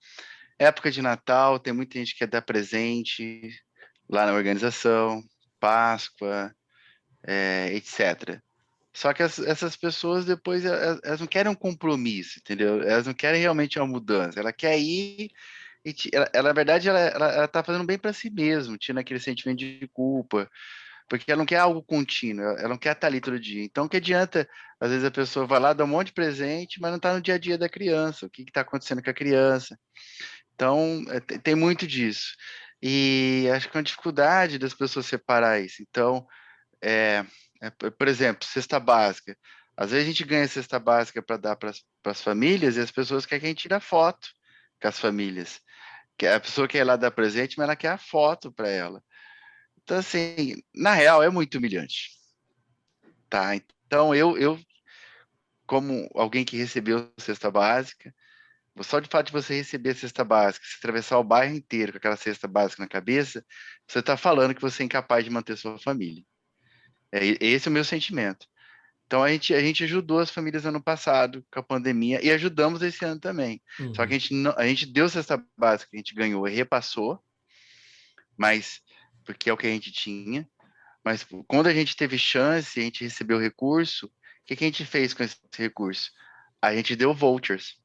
época de Natal, tem muita gente que quer dar presente lá na organização, Páscoa, etc. Só que essas pessoas depois, elas não querem um compromisso, entendeu? Elas não querem realmente uma mudança, ela quer ir e, na verdade, ela está fazendo bem para si mesma, tendo aquele sentimento de culpa, porque ela não quer algo contínuo, ela não quer estar ali todo dia. Então, o que adianta, às vezes a pessoa vai lá, dá um monte de presente, mas não está no dia a dia da criança, o que está acontecendo com a criança. Então, tem muito disso. E acho que é uma dificuldade das pessoas separar isso. Então, por exemplo, cesta básica. Às vezes a gente ganha cesta básica para dar para as famílias e as pessoas querem que a gente tire a foto com as famílias. Que a pessoa quer ir lá dar presente, mas ela quer a foto para ela. Então, assim, na real, é muito humilhante. Tá? Então, eu como alguém que recebeu cesta básica, só de fato de você receber a cesta básica, se atravessar o bairro inteiro com aquela cesta básica na cabeça, você está falando que você é incapaz de manter sua família. Esse é o meu sentimento. Então, a gente ajudou as famílias ano passado com a pandemia e ajudamos esse ano também. Só que a gente deu cesta básica, a gente ganhou e repassou, mas porque é o que a gente tinha. Mas quando a gente teve chance, a gente recebeu recurso, o que a gente fez com esse recurso? A gente deu vouchers.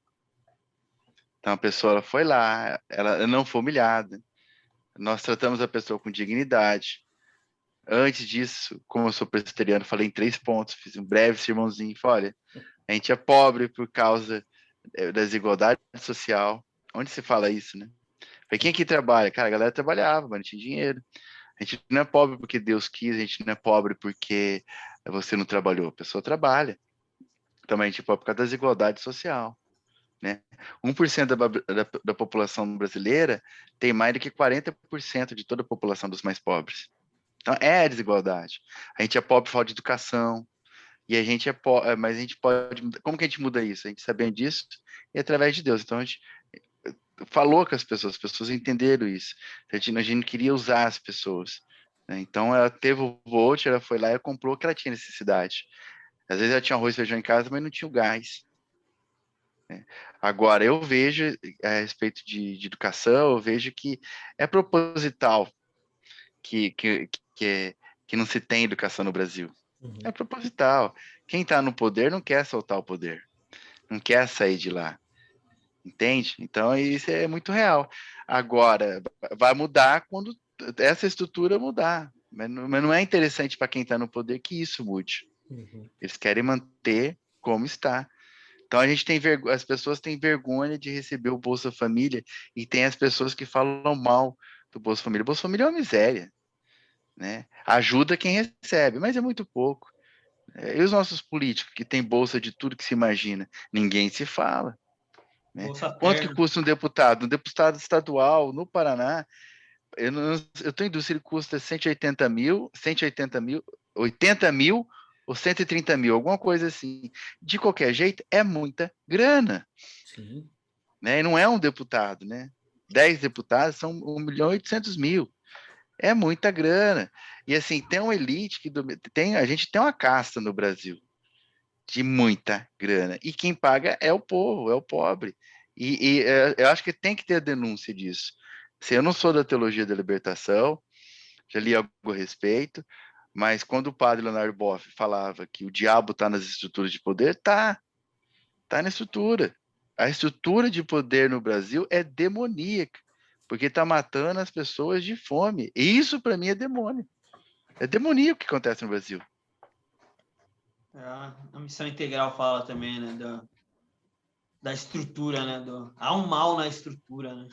Então, a pessoa ela foi lá, ela não foi humilhada. Nós tratamos a pessoa com dignidade. Antes disso, como eu sou presbiteriano, falei em 3 pontos, fiz um breve sermãozinho. Falei, olha, a gente é pobre por causa da desigualdade social. Onde se fala isso, né? Falei, quem aqui trabalha? Cara, a galera trabalhava, mas não tinha dinheiro. A gente não é pobre porque Deus quis, a gente não é pobre porque você não trabalhou. A pessoa trabalha. Também a gente é pobre por causa da desigualdade social. Né? 1% da população brasileira tem mais do que 40% de toda a população dos mais pobres. Então, é a desigualdade. A gente é pobre por falta de educação, e a gente é pobre, mas a gente pode... Como que a gente muda isso? A gente sabendo disso e através de Deus. Então, a gente falou com as pessoas entenderam isso. A gente não queria usar as pessoas. Né? Então, ela teve o voucher, ela foi lá e comprou o que ela tinha necessidade. Às vezes ela tinha arroz e feijão em casa, mas não tinha o gás. Agora, eu vejo, a respeito de educação, eu vejo que é proposital que não se tem educação no Brasil. É proposital. Quem está no poder não quer soltar o poder, não quer sair de lá, entende? Então, isso é muito real. Agora, vai mudar quando essa estrutura mudar, mas não é interessante para quem está no poder que isso mude. Eles querem manter como está. Então a gente tem as pessoas têm vergonha de receber o Bolsa Família e tem as pessoas que falam mal do Bolsa Família. O Bolsa Família é uma miséria, né? Ajuda quem recebe, mas é muito pouco. E os nossos políticos que têm bolsa de tudo que se imagina, ninguém se fala. Né? Quanto que custa um deputado? Um deputado estadual no Paraná, eu estou em dúvida, ele custa 180 mil, 80 mil ou 130 mil, alguma coisa assim. De qualquer jeito, é muita grana. Sim. Né? E não é um deputado, né? 10 deputados são 1.800.000. É muita grana. E assim, tem uma elite a gente tem uma casta no Brasil de muita grana. E quem paga é o povo, é o pobre. Eu acho que tem que ter a denúncia disso. Se eu não sou da teologia da libertação, já li algo a respeito, mas quando o padre Leonardo Boff falava que o diabo está nas estruturas de poder, tá na estrutura. A estrutura de poder no Brasil é demoníaca, porque está matando as pessoas de fome. E isso, para mim, é demônio. É demoníaco o que acontece no Brasil. A missão integral fala também, né, da estrutura, né? Há um mal na estrutura, né?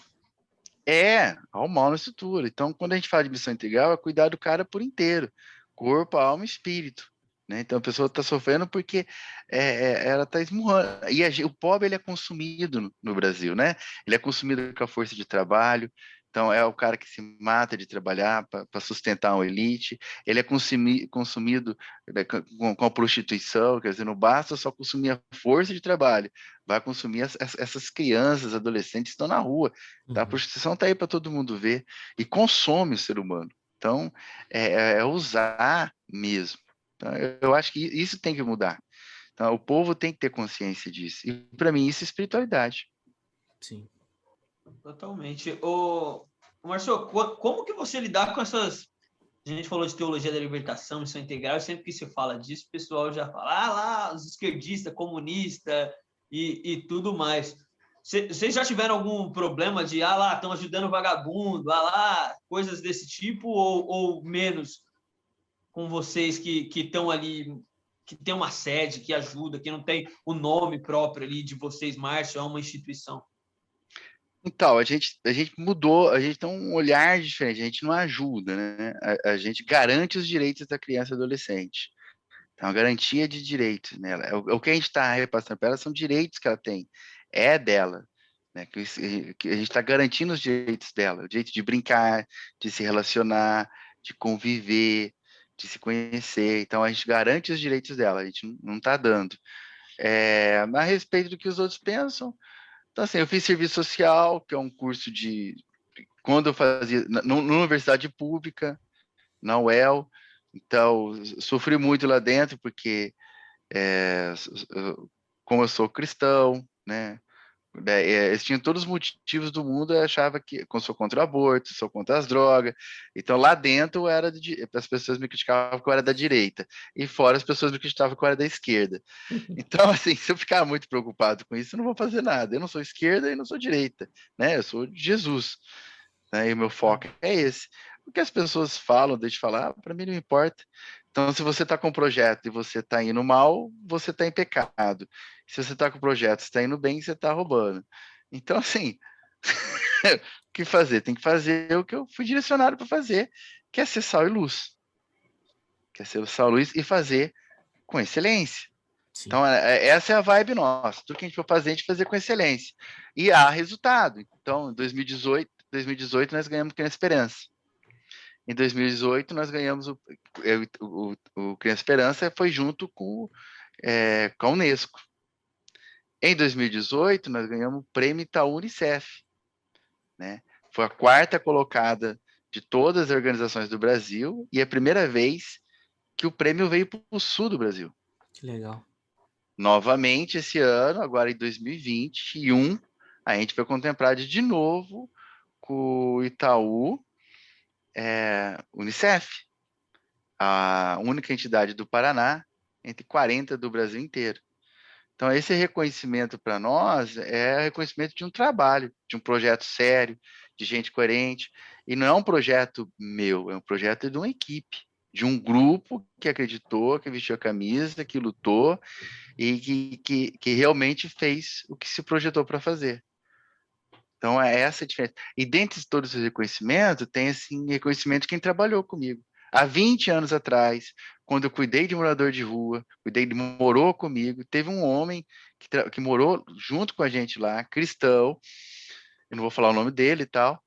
Há um mal na estrutura. Então, quando a gente fala de missão integral, é cuidar do cara por inteiro. Corpo, alma e espírito. Né? Então, a pessoa está sofrendo porque ela está esmurrando. E o pobre ele é consumido no Brasil, né? Ele é consumido com a força de trabalho. Então, é o cara que se mata de trabalhar para sustentar uma elite. Ele é consumido né, com a prostituição, quer dizer, não basta só consumir a força de trabalho, vai consumir essas crianças, adolescentes que estão na rua. Tá? A prostituição está aí para todo mundo ver e consome o ser humano. Então, é usar mesmo. Então, eu acho que isso tem que mudar. Então, o povo tem que ter consciência disso. E, para mim, isso é espiritualidade. Sim. Totalmente. Ô, Marcelo, como que você lidar com essas... A gente falou de teologia da libertação, missão integral, sempre que se fala disso, o pessoal já fala, lá, os esquerdistas, comunistas e tudo mais. Vocês já tiveram algum problema de, lá, estão ajudando vagabundo, lá, coisas desse tipo, ou menos com vocês que estão ali, que tem uma sede, que ajuda, que não tem o nome próprio ali de vocês, Márcio, é uma instituição? Então, a gente mudou, a gente tem um olhar diferente, a gente não ajuda, né? A gente garante os direitos da criança e adolescente. É uma garantia de direitos, né? O que a gente está repassando para ela são direitos que ela tem, é dela, né? Que a gente está garantindo os direitos dela, o direito de brincar, de se relacionar, de conviver, de se conhecer. Então, a gente garante os direitos dela, a gente não está dando. A respeito do que os outros pensam, então, assim, eu fiz serviço social, que é um curso de... Quando eu fazia... Na universidade pública, na UEL, então, sofri muito lá dentro, porque como eu sou cristão, né? Eles tinham todos os motivos do mundo, eu achava que eu sou contra o aborto, sou contra as drogas. Então, lá dentro, as pessoas me criticavam que eu era da direita, e fora as pessoas me criticavam que eu era da esquerda. Então, assim, se eu ficar muito preocupado com isso, eu não vou fazer nada. Eu não sou esquerda e não sou direita, né? Eu sou de Jesus, né? E o meu foco é esse. O que as pessoas falam, deixa de falar, para mim não importa. Então, se você está com um projeto e você está indo mal, você está em pecado. Se você está com o projeto e está indo bem, você está roubando. Então, assim, o que fazer? Tem que fazer o que eu fui direcionado para fazer, que é ser sal e luz. Que é ser sal e luz e fazer com excelência. Sim. Então, essa é a vibe nossa. Tudo que a gente for fazer, a gente fazer com excelência. E há resultado. Então, em 2018 nós ganhamos Criança Esperança. Em 2018, nós ganhamos o Criança Esperança, foi junto com a Unesco. Em 2018, nós ganhamos o Prêmio Itaú Unicef, né? Foi a quarta colocada de todas as organizações do Brasil e a primeira vez que o prêmio veio para o sul do Brasil. Que legal. Novamente, esse ano, agora em 2021, a gente foi contemplado de novo com o Itaú Unicef, a única entidade do Paraná, entre 40 do Brasil inteiro. Então, esse reconhecimento para nós é reconhecimento de um trabalho, de um projeto sério, de gente coerente. E não é um projeto meu, é um projeto de uma equipe, de um grupo que acreditou, que vestiu a camisa, que lutou e que realmente fez o que se projetou para fazer. Então, é essa a diferença. E dentre todos os reconhecimentos, tem assim, reconhecimento de quem trabalhou comigo. Há 20 anos atrás, quando eu cuidei de morador de rua, morou comigo, teve um homem que morou junto com a gente lá, cristão, eu não vou falar o nome dele e tal,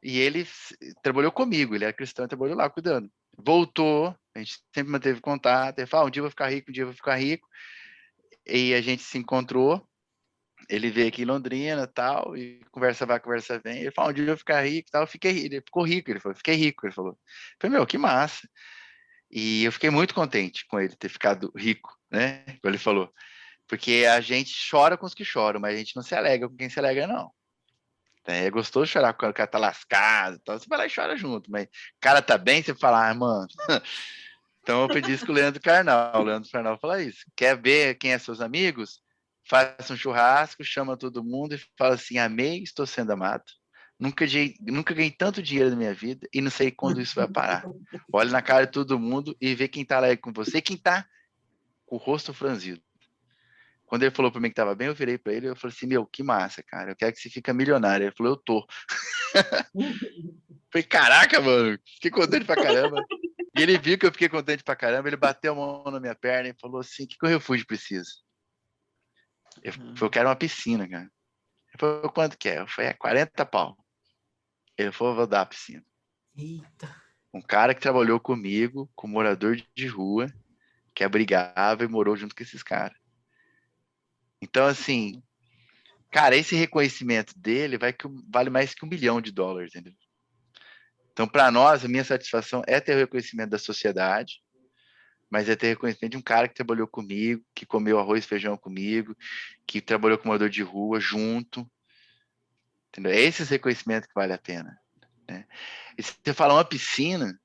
e ele trabalhou comigo, ele era cristão e trabalhou lá cuidando. Voltou, a gente sempre manteve contato, ele falou, um dia eu vou ficar rico, um dia eu vou ficar rico, e a gente se encontrou, ele veio aqui em Londrina e tal, e conversa vai, conversa vem. Ele falou, um dia eu vou ficar rico e tal. Ele ficou rico, ele falou, fiquei rico, ele falou. Eu falei, meu, que massa. E eu fiquei muito contente com ele ter ficado rico, né? Como ele falou. Porque a gente chora com os que choram, mas a gente não se alegra com quem se alegra, não. É gostoso chorar quando o cara tá lascado e tal. Você vai lá e chora junto, mas o cara tá bem, você fala, mano. Então eu pedi isso com o Leandro Carnal. O Leandro Carnal fala isso. Quer ver quem é seus amigos? Faça um churrasco, chama todo mundo e fala assim: amei, estou sendo amado. Nunca ganhei tanto dinheiro na minha vida e não sei quando isso vai parar. Olha na cara de todo mundo e vê quem tá lá com você e quem tá com o rosto franzido. Quando ele falou para mim que tava bem, eu virei para ele e eu falei assim: meu, que massa, cara. Eu quero que você fique milionário. Ele falou: eu tô. Falei, caraca, mano, fiquei contente pra caramba. E ele viu que eu fiquei contente pra caramba, ele bateu a mão na minha perna e falou assim: o que o refúgio precisa? Eu falei, eu quero uma piscina, cara. Ele falou, quanto que é? Eu falei, 40 pau. Ele falou, vou dar a piscina. Eita. Um cara que trabalhou comigo, com morador de rua, que abrigava e morou junto com esses caras. Então, assim, cara, esse reconhecimento dele vale mais que $1 milhão, entendeu? Então, para nós, a minha satisfação é ter o reconhecimento da sociedade, mas é ter reconhecimento de um cara que trabalhou comigo, que comeu arroz e feijão comigo, que trabalhou com morador de rua junto. Entendeu? É esse reconhecimento que vale a pena. Né? E se você falar uma piscina,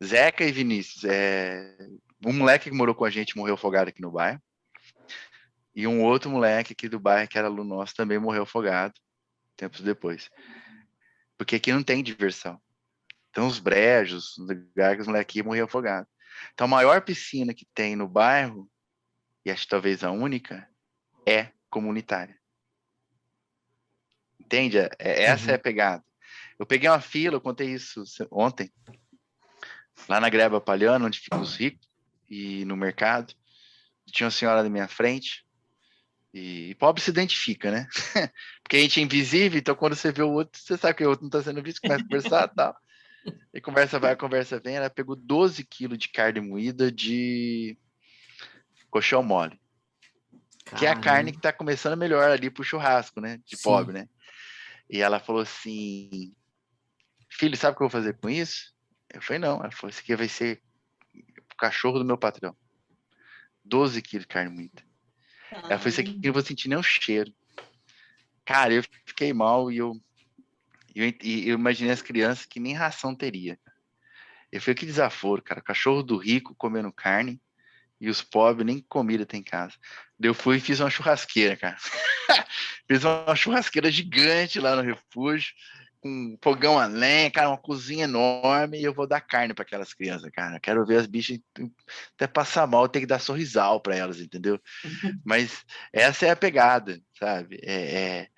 Zeca e Vinícius, um moleque que morou com a gente morreu afogado aqui no bairro, e um outro moleque aqui do bairro, que era aluno nosso, também morreu afogado, tempos depois. Porque aqui não tem diversão. Então, os brejos, os lugares que os moleques morreram afogados. Então, a maior piscina que tem no bairro, e acho que talvez a única, é comunitária. Entende? Essa é a Uhum. pegada. Eu peguei uma fila, eu contei isso ontem, lá na Greba Palhano, onde ficam os ricos, e no mercado. Tinha uma senhora na minha frente, e pobre se identifica, né? Porque a gente é invisível, então quando você vê o outro, você sabe que o outro não está sendo visto, começa a conversar e tal. E conversa vai, conversa vem, ela pegou 12 quilos de carne moída de colchão mole, que é a carne que Caramba. está começando melhor ali pro churrasco, né? De Sim. pobre, né? E ela falou assim, filho, sabe o que eu vou fazer com isso? Eu falei, não. Ela falou, isso aqui vai ser o cachorro do meu patrão. 12 quilos de carne moída. Ela falou, isso aqui eu não vou sentir nem o cheiro. Cara, eu fiquei mal e eu imaginei as crianças que nem ração teria. Eu falei, que desaforo, cara. Cachorro do rico comendo carne e os pobres nem comida tem em casa. Daí eu fui e fiz uma churrasqueira, cara. Fiz uma churrasqueira gigante lá no refúgio, com um fogão a lenha, cara, uma cozinha enorme, e eu vou dar carne para aquelas crianças, cara. Quero ver as bichas até passar mal, ter que dar sorrisal para elas, entendeu? Mas essa é a pegada, sabe? É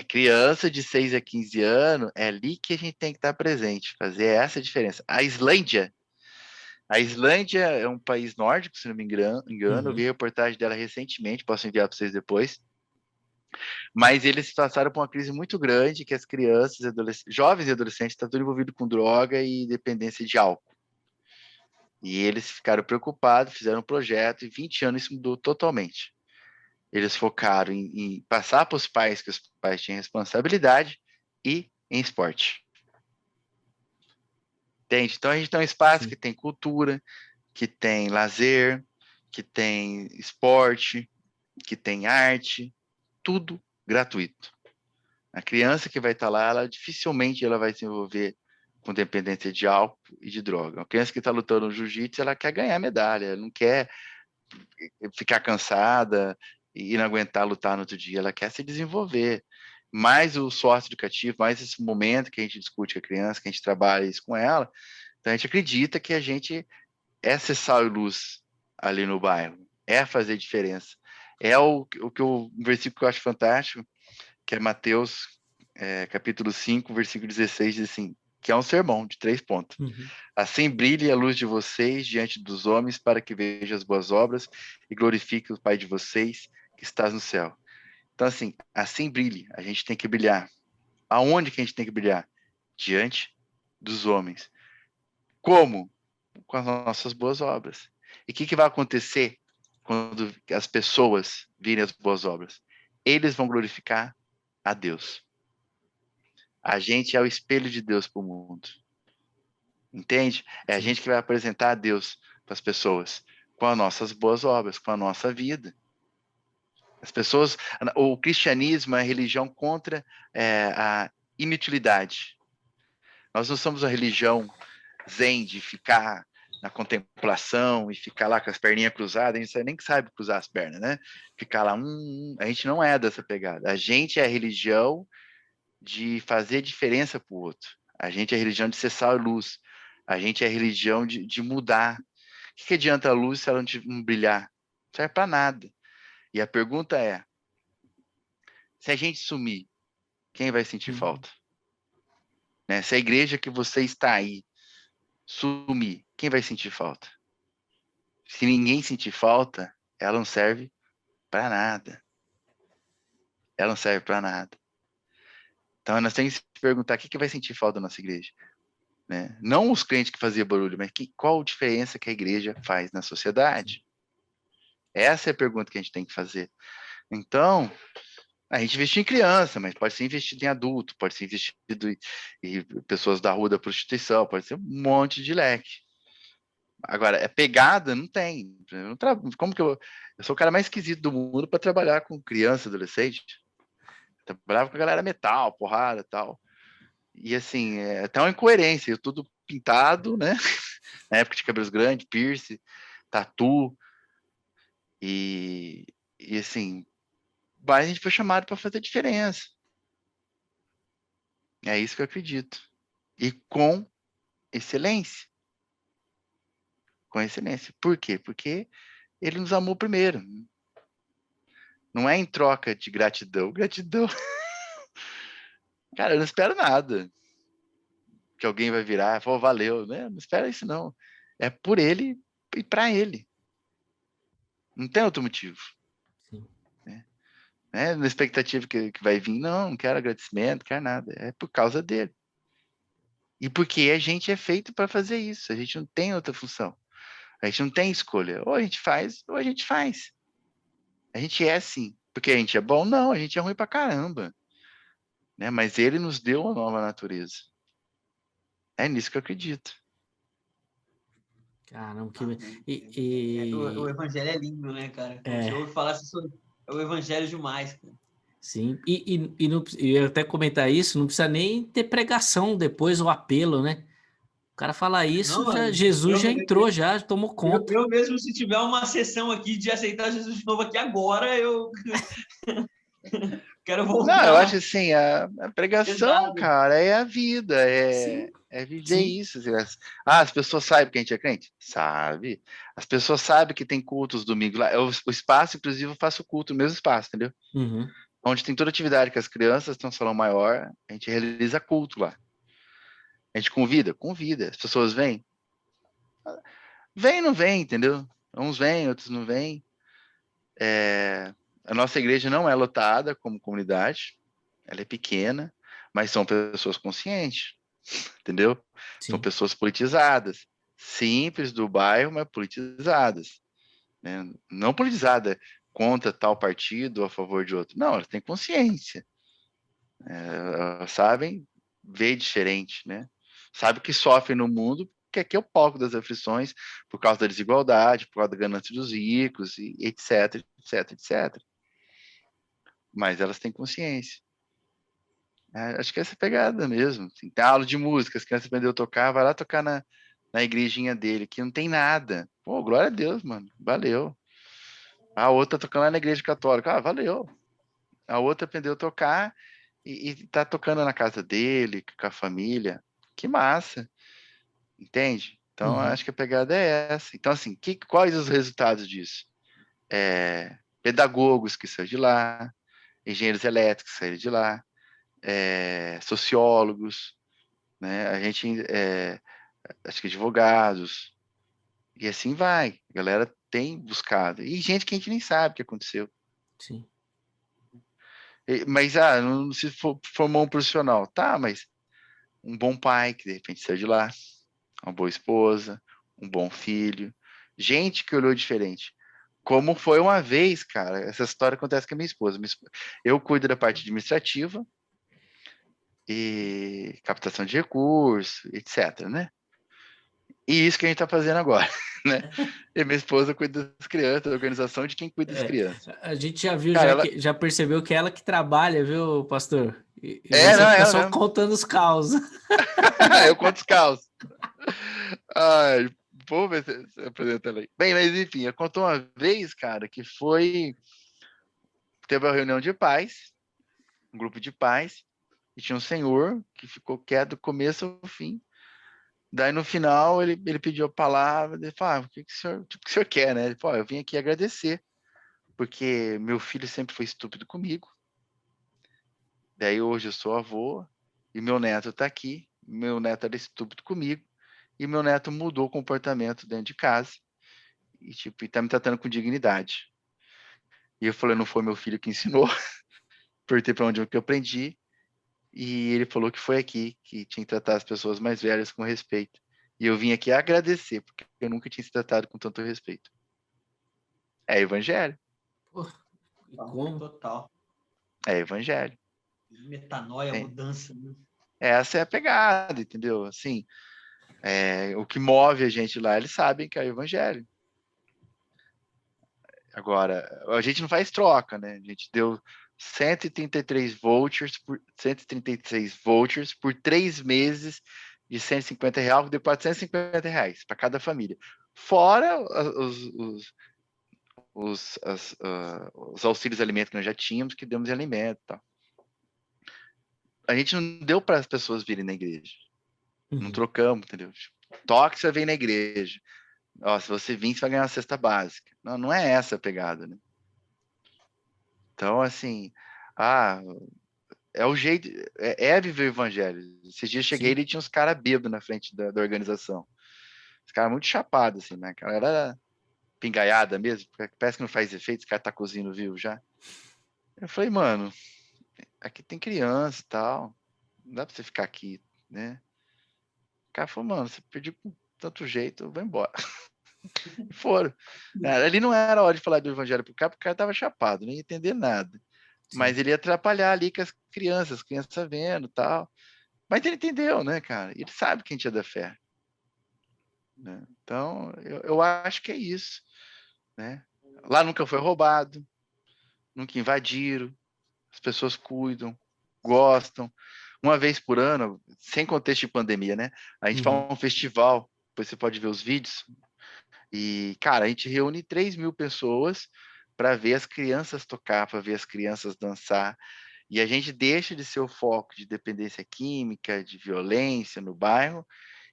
criança de 6 a 15 anos, é ali que a gente tem que estar presente, fazer essa diferença. A Islândia é um país nórdico, se não me engano, eu vi Uhum. a reportagem dela recentemente, posso enviar para vocês depois, mas eles passaram por uma crise muito grande, que as crianças, jovens e adolescentes, estão tudo envolvido com droga e dependência de álcool. E eles ficaram preocupados, fizeram um projeto, e 20 anos isso mudou totalmente. Eles focaram em passar para os pais que os pais tinham responsabilidade e em esporte. Entende? Então a gente tem um espaço Sim. que tem cultura, que tem lazer, que tem esporte, que tem arte, tudo gratuito. A criança que vai estar lá, ela dificilmente ela vai se envolver com dependência de álcool e de droga. A criança que está lutando no jiu-jitsu, ela quer ganhar medalha, ela não quer ficar cansada e não aguentar lutar no outro dia, ela quer se desenvolver. Mais o sócio-educativo, mais esse momento que a gente discute com a criança, que a gente trabalha isso com ela, então a gente acredita que a gente é ser sal e luz ali no bairro, é fazer diferença. É um versículo que eu acho fantástico, que é Mateus, capítulo 5, versículo 16, diz assim, que é um sermão de 3 pontos. Uhum. Assim brilhe a luz de vocês diante dos homens, para que vejam as boas obras e glorifique o Pai de vocês que está no céu. Então, assim brilhe, a gente tem que brilhar. Aonde que a gente tem que brilhar? Diante dos homens. Como? Com as nossas boas obras. E o que vai acontecer quando as pessoas virem as boas obras? Eles vão glorificar a Deus. A gente é o espelho de Deus para o mundo. Entende? É a Sim. gente que vai apresentar a Deus para as pessoas com as nossas boas obras, com a nossa vida. As pessoas, o cristianismo é a religião contra a inutilidade. Nós não somos uma religião zen de ficar na contemplação e ficar lá com as perninhas cruzadas, a gente nem sabe cruzar as pernas, né? Ficar lá, a gente não é dessa pegada. A gente é a religião de fazer diferença para o outro. A gente é a religião de ser sal e luz. A gente é a religião de mudar. O que adianta a luz se ela não brilhar? Não serve para nada. E a pergunta é, se a gente sumir, quem vai sentir Uhum. falta? Né? Se a igreja que você está aí sumir, quem vai sentir falta? Se ninguém sentir falta, ela não serve para nada. Ela não serve para nada. Então, nós temos que se perguntar o que vai sentir falta da nossa igreja. Né? Não os crentes que faziam barulho, mas qual a diferença que a igreja faz na sociedade? Essa é a pergunta que a gente tem que fazer. Então, a gente investir em criança, mas pode ser investido em adulto, pode ser investido em pessoas da rua da prostituição, pode ser um monte de leque. Agora, é pegada? Não tem. Como que eu sou o cara mais esquisito do mundo para trabalhar com criança, adolescente. Eu trabalhava com a galera metal, porrada e tal. E assim, é até uma incoerência, eu tudo pintado, né? Na época de cabelos grandes, piercing, tatu. E assim, mas a gente foi chamado para fazer diferença. É isso que eu acredito. E com excelência. Com excelência. Por quê? Porque ele nos amou primeiro. Não é em troca de gratidão. Gratidão. Cara, eu não espero nada. Que alguém vai virar e falar, valeu, né? Não espera isso, não. É por ele e para ele. Não tem outro motivo. Sim. Na expectativa que vai vir, não quero agradecimento, não quero nada. É por causa dele. E porque a gente é feito para fazer isso. A gente não tem outra função. A gente não tem escolha. Ou a gente faz, ou a gente faz. A gente é assim. Porque a gente é bom? Não, a gente é ruim pra caramba. Né? Mas ele nos deu uma nova natureza. É nisso que eu acredito. Caramba, que... O evangelho é lindo, né, cara? É. Você ouve falar sobre o evangelho demais, cara. Sim, e eu até comentar isso, não precisa nem ter pregação depois, o apelo, né? O cara fala isso, Não, Jesus já entrou, já tomou conta. Eu mesmo, se tiver uma sessão aqui de aceitar Jesus de novo aqui agora, eu quero voltar. Não, eu acho assim, a pregação, Exato. cara, é a vida, Sim, é viver sim. isso. As pessoas sabem que a gente é crente? Sabe. As pessoas sabem que tem cultos domingo lá. O espaço, inclusive, eu faço culto no mesmo espaço, entendeu? Uhum. Onde tem toda atividade que as crianças estão no salão maior, a gente realiza culto lá. A gente convida? Convida. As pessoas vêm? Vem, não vem, entendeu? Uns vêm, outros não vêm. A nossa igreja não é lotada como comunidade, ela é pequena, mas são pessoas conscientes, entendeu? São Sim. pessoas politizadas, simples do bairro, mas politizadas. Né? Não politizada contra tal partido ou a favor de outro. Não, elas têm consciência. Elas sabem ver diferente, né? Sabe que sofrem no mundo, que aqui é o palco das aflições, por causa da desigualdade, por causa da ganância dos ricos, e etc, etc, etc. Mas elas têm consciência. Acho que é essa pegada mesmo. Assim, tem aula de música, as crianças aprendeu a tocar, vai lá tocar na igrejinha dele, que não tem nada. Pô, glória a Deus, mano. Valeu. A outra tocando lá na igreja católica. Valeu. A outra aprendeu a tocar e tá tocando na casa dele, com a família. Que massa. Entende? Então, Uhum. acho que a pegada é essa. Então, assim, quais os resultados disso? Pedagogos que saíram de lá, engenheiros elétricos que saíram de lá, sociólogos, né? A gente, acho que advogados, e assim vai. A galera tem buscado. E gente que a gente nem sabe o que aconteceu. Sim. Mas, não se formou um profissional. Tá, mas um bom pai, que de repente saiu de lá, uma boa esposa, um bom filho. Gente que olhou diferente. Como foi uma vez, cara, essa história acontece com a minha esposa. Eu cuido da parte administrativa e captação de recursos, etc, né? E isso que a gente está fazendo agora, né? E minha esposa cuida das crianças, da organização de quem cuida das crianças. A gente já viu, Cara, ela... já percebeu que é ela que trabalha, viu, pastor? E não, você fica ela só mesmo. contando os caos. Eu conto os caos. Ai, vou ver se apresenta ela aí. Bem, mas enfim, eu contou uma vez, cara, que teve uma reunião de pais, um grupo de pais, e tinha um senhor que ficou quieto do começo ao fim. Daí, no final, ele pediu a palavra, ele falou, o que o senhor quer, né? Ele falou, eu vim aqui agradecer, porque meu filho sempre foi estúpido comigo. Daí, hoje eu sou avô, e meu neto está aqui, meu neto era estúpido comigo, e meu neto mudou o comportamento dentro de casa, e tá me tratando com dignidade. E eu falei, não foi meu filho que ensinou, perguntei para onde eu aprendi, e ele falou que foi aqui, que tinha que tratar as pessoas mais velhas com respeito. E eu vim aqui agradecer, porque eu nunca tinha sido tratado com tanto respeito. É evangelho. Pô, e como? Total. É evangelho. Metanoia, mudança. Né? Essa é a pegada, entendeu? Assim, o que move a gente lá, eles sabem que é o evangelho. Agora, a gente não faz troca, né? A gente deu 136 vouchers por 3 meses de R$150, que deu R$450 para cada família. Fora os auxílios alimentos que nós já tínhamos, que demos em alimento e tal. A gente não deu para as pessoas virem na igreja. Não trocamos, entendeu? Toque, você vem na igreja. Se você vir, você vai ganhar uma cesta básica. Não é essa a pegada, né? Então, assim, é o jeito, é viver o evangelho. Esses dias eu cheguei, ele tinha uns caras bêbados na frente da organização. Os caras muito chapados, assim, né? A galera pingaiada mesmo, parece que não faz efeito, os caras tá cozindo vivo já. Eu falei, mano, aqui tem criança e tal, não dá pra você ficar aqui, né? O cara falou, mano, você pediu com tanto jeito, eu vou embora. E foram. Ali não era hora de falar do evangelho pro cara, porque o cara tava chapado, não ia entender nada. Mas ele ia atrapalhar ali com as crianças vendo e tal. Mas ele entendeu, né, cara? Ele sabe que a gente é da fé. Né? Então, eu acho que é isso. Né? Lá nunca foi roubado, nunca invadiram, as pessoas cuidam, gostam. Uma vez por ano, sem contexto de pandemia, né? A gente faz um festival, depois você pode ver os vídeos. E, cara, a gente reúne 3.000 pessoas para ver as crianças tocar, para ver as crianças dançar. E a gente deixa de ser o foco de dependência química, de violência no bairro,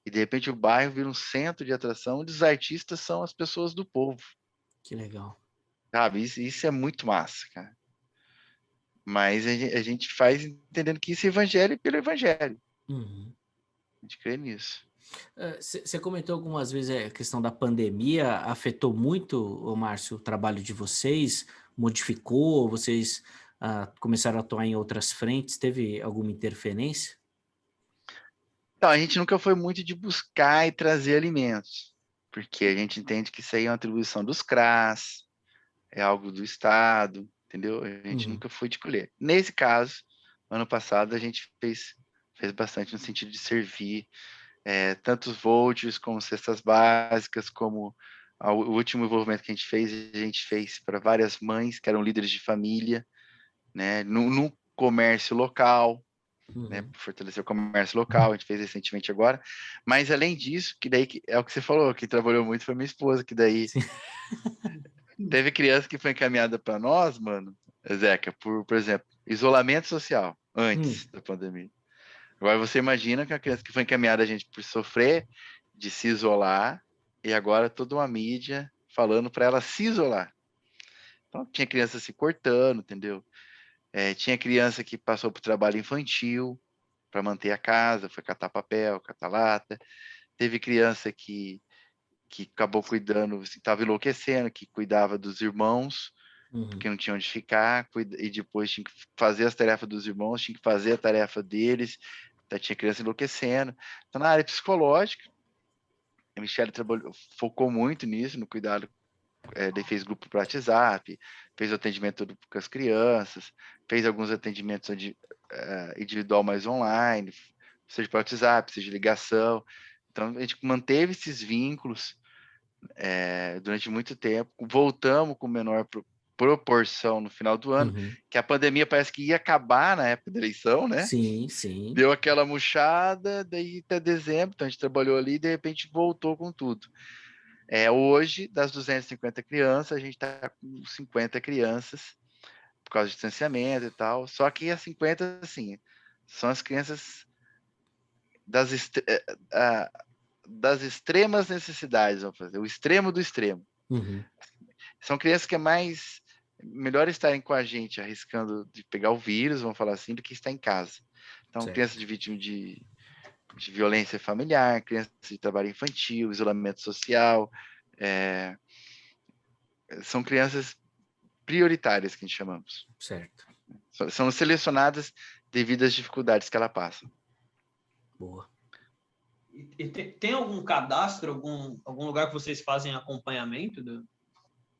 e de repente o bairro vira um centro de atração onde os artistas são as pessoas do povo. Que legal. Sabe? Isso é muito massa, cara. Mas a gente faz entendendo que isso é evangelho pelo evangelho. A gente crê nisso. Você comentou algumas vezes a questão da pandemia, afetou muito, ô Márcio, o trabalho de vocês? Modificou? Vocês começaram a atuar em outras frentes? Teve alguma interferência? Então, a gente nunca foi muito de buscar e trazer alimentos, porque a gente entende que isso aí é uma atribuição dos CRAS, é algo do Estado, entendeu? A gente nunca foi de colher. Nesse caso, ano passado, a gente fez bastante no sentido de servir tantos vouchers como cestas básicas, como o último envolvimento que a gente fez para várias mães que eram líderes de família, né, no comércio local, né, para fortalecer o comércio local, a gente fez recentemente agora, mas além disso, que daí é o que você falou, quem trabalhou muito foi minha esposa, que daí teve criança que foi encaminhada para nós, mano, Zeca, por exemplo, isolamento social, antes da pandemia. Agora você imagina que a criança que foi encaminhada a gente por sofrer de se isolar e agora toda uma mídia falando para ela se isolar. Então tinha criança se cortando, entendeu? Tinha criança que passou por trabalho infantil para manter a casa, foi catar papel, catar lata. Teve criança que acabou cuidando, estava enlouquecendo, que cuidava dos irmãos, porque não tinha onde ficar, e depois tinha que fazer as tarefas dos irmãos, tinha que fazer a tarefa deles, então, tinha criança enlouquecendo. Então, na área psicológica, a Michelle focou muito nisso, no cuidado, daí fez grupo para WhatsApp, fez o atendimento com as crianças, fez alguns atendimentos individual mais online, seja para WhatsApp, seja ligação. Então, a gente manteve esses vínculos durante muito tempo, voltamos com menor proporção no final do ano, que a pandemia parece que ia acabar na época da eleição, né? Sim, sim. Deu aquela murchada, daí até dezembro, então a gente trabalhou ali e de repente voltou com tudo. Hoje, das 250 crianças, a gente está com 50 crianças, por causa do distanciamento e tal, só que as 50, assim, são as crianças das extremas necessidades, vamos fazer, o extremo do extremo. São crianças que é melhor estarem com a gente arriscando de pegar o vírus, vamos falar assim, do que estar em casa. Então, crianças de vítima de violência familiar, crianças de trabalho infantil, isolamento social, são crianças prioritárias que a gente chamamos. Certo. São selecionadas devido às dificuldades que ela passa. Boa. E tem algum cadastro, algum lugar que vocês fazem acompanhamento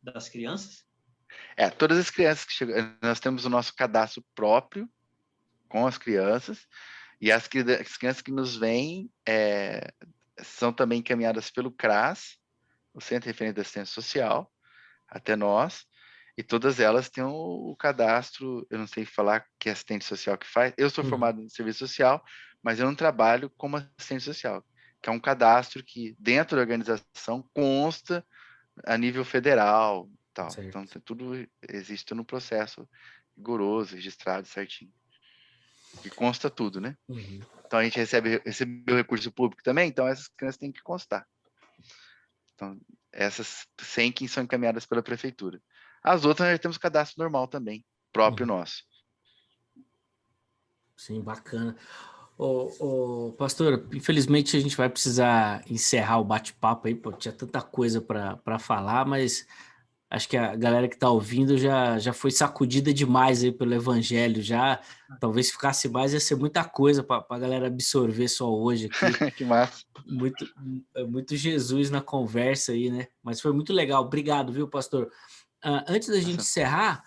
das crianças? Todas as crianças que chegam, nós temos o nosso cadastro próprio com as crianças, e as crianças que nos vêm são também encaminhadas pelo CRAS, o Centro de Referência de Assistência Social, até nós, e todas elas têm o cadastro, eu não sei falar que é assistente social que faz, eu sou formado em serviço social, mas eu não trabalho como assistente social, que é um cadastro que dentro da organização consta a nível federal, tal. Então tudo existe no processo rigoroso, registrado certinho, que consta tudo, né? Então a gente recebe o recurso público também, então essas crianças têm que constar. Então essas 100 que são encaminhadas pela prefeitura. As outras nós temos cadastro normal também, próprio nosso. Sim, bacana. Pastor, infelizmente a gente vai precisar encerrar o bate-papo aí, pô, tinha tanta coisa para falar, mas acho que a galera que está ouvindo já foi sacudida demais aí pelo evangelho, já talvez ficasse mais, ia ser muita coisa para a galera absorver só hoje aqui. Que massa. Muito Jesus na conversa aí, né? Mas foi muito legal. Obrigado, viu, pastor? Antes da gente encerrar,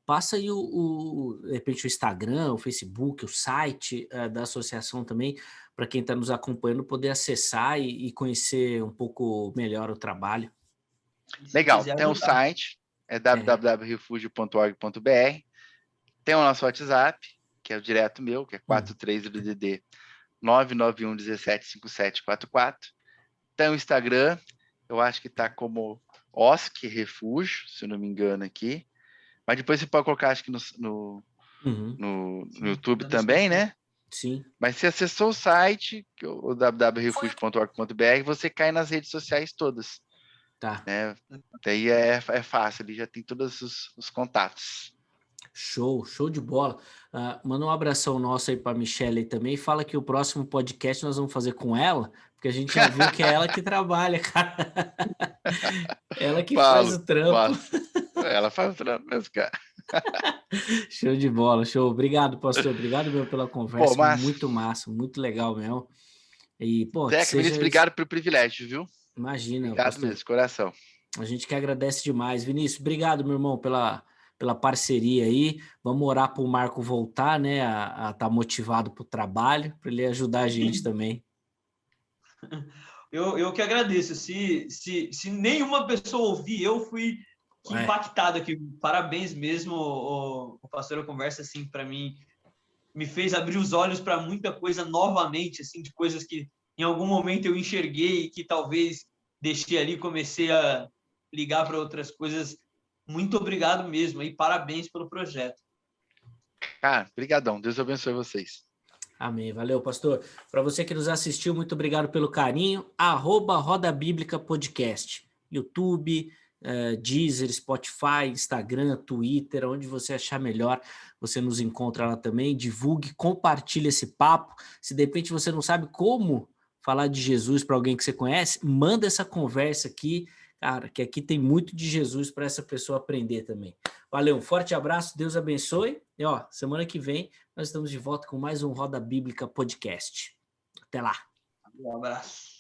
passa aí de repente o Instagram, o Facebook, o site da associação também, para quem está nos acompanhando poder acessar e conhecer um pouco melhor o trabalho. Legal, tem um site, é www.refugio.org.br, tem o nosso WhatsApp, que é o direto meu, que é 43DDD 991 17 5744. Tem o Instagram, eu acho que está como OSC Refúgio, se eu não me engano aqui. Mas depois você pode colocar, acho que no YouTube também, né? Sim. Mas se acessou o site, o www.refugio.org.br, você cai nas redes sociais todas. Tá. Né? Daí é fácil, ele já tem todos os contatos. Show de bola. Manda um abração nosso aí para a Michelle aí também. Fala que o próximo podcast nós vamos fazer com ela, porque a gente já viu que é ela que trabalha, cara. Ela que faz o trampo. Ela faz o trampo mesmo, cara. Show de bola, show. Obrigado, pastor. Obrigado mesmo pela conversa. Muito massa, muito legal mesmo. E, pô, Zé, Vinícius, obrigado pelo privilégio, viu? Imagina, obrigado pastor. mesmo, de coração. A gente que agradece demais. Vinícius, obrigado, meu irmão, pela parceria aí. Vamos orar para o Marco voltar, né? A estar motivado para o trabalho, para ele ajudar a gente também. Eu que agradeço. Se nenhuma pessoa ouvir, eu fui impactado aqui. Parabéns mesmo, o pastor. A conversa, assim, para mim, me fez abrir os olhos para muita coisa novamente, assim, de coisas que em algum momento eu enxerguei e que talvez deixei ali, comecei a ligar para outras coisas. Muito obrigado mesmo e parabéns pelo projeto. Brigadão. Deus abençoe vocês. Amém. Valeu, pastor. Para você que nos assistiu, muito obrigado pelo carinho. @Roda Bíblica Podcast. YouTube, Deezer, Spotify, Instagram, Twitter, onde você achar melhor, você nos encontra lá também. Divulgue, compartilhe esse papo. Se de repente você não sabe como falar de Jesus para alguém que você conhece, manda essa conversa aqui, cara, que aqui tem muito de Jesus para essa pessoa aprender também. Valeu, um forte abraço, Deus abençoe. E semana que vem nós estamos de volta com mais um Roda Bíblica Podcast. Até lá. Um abraço.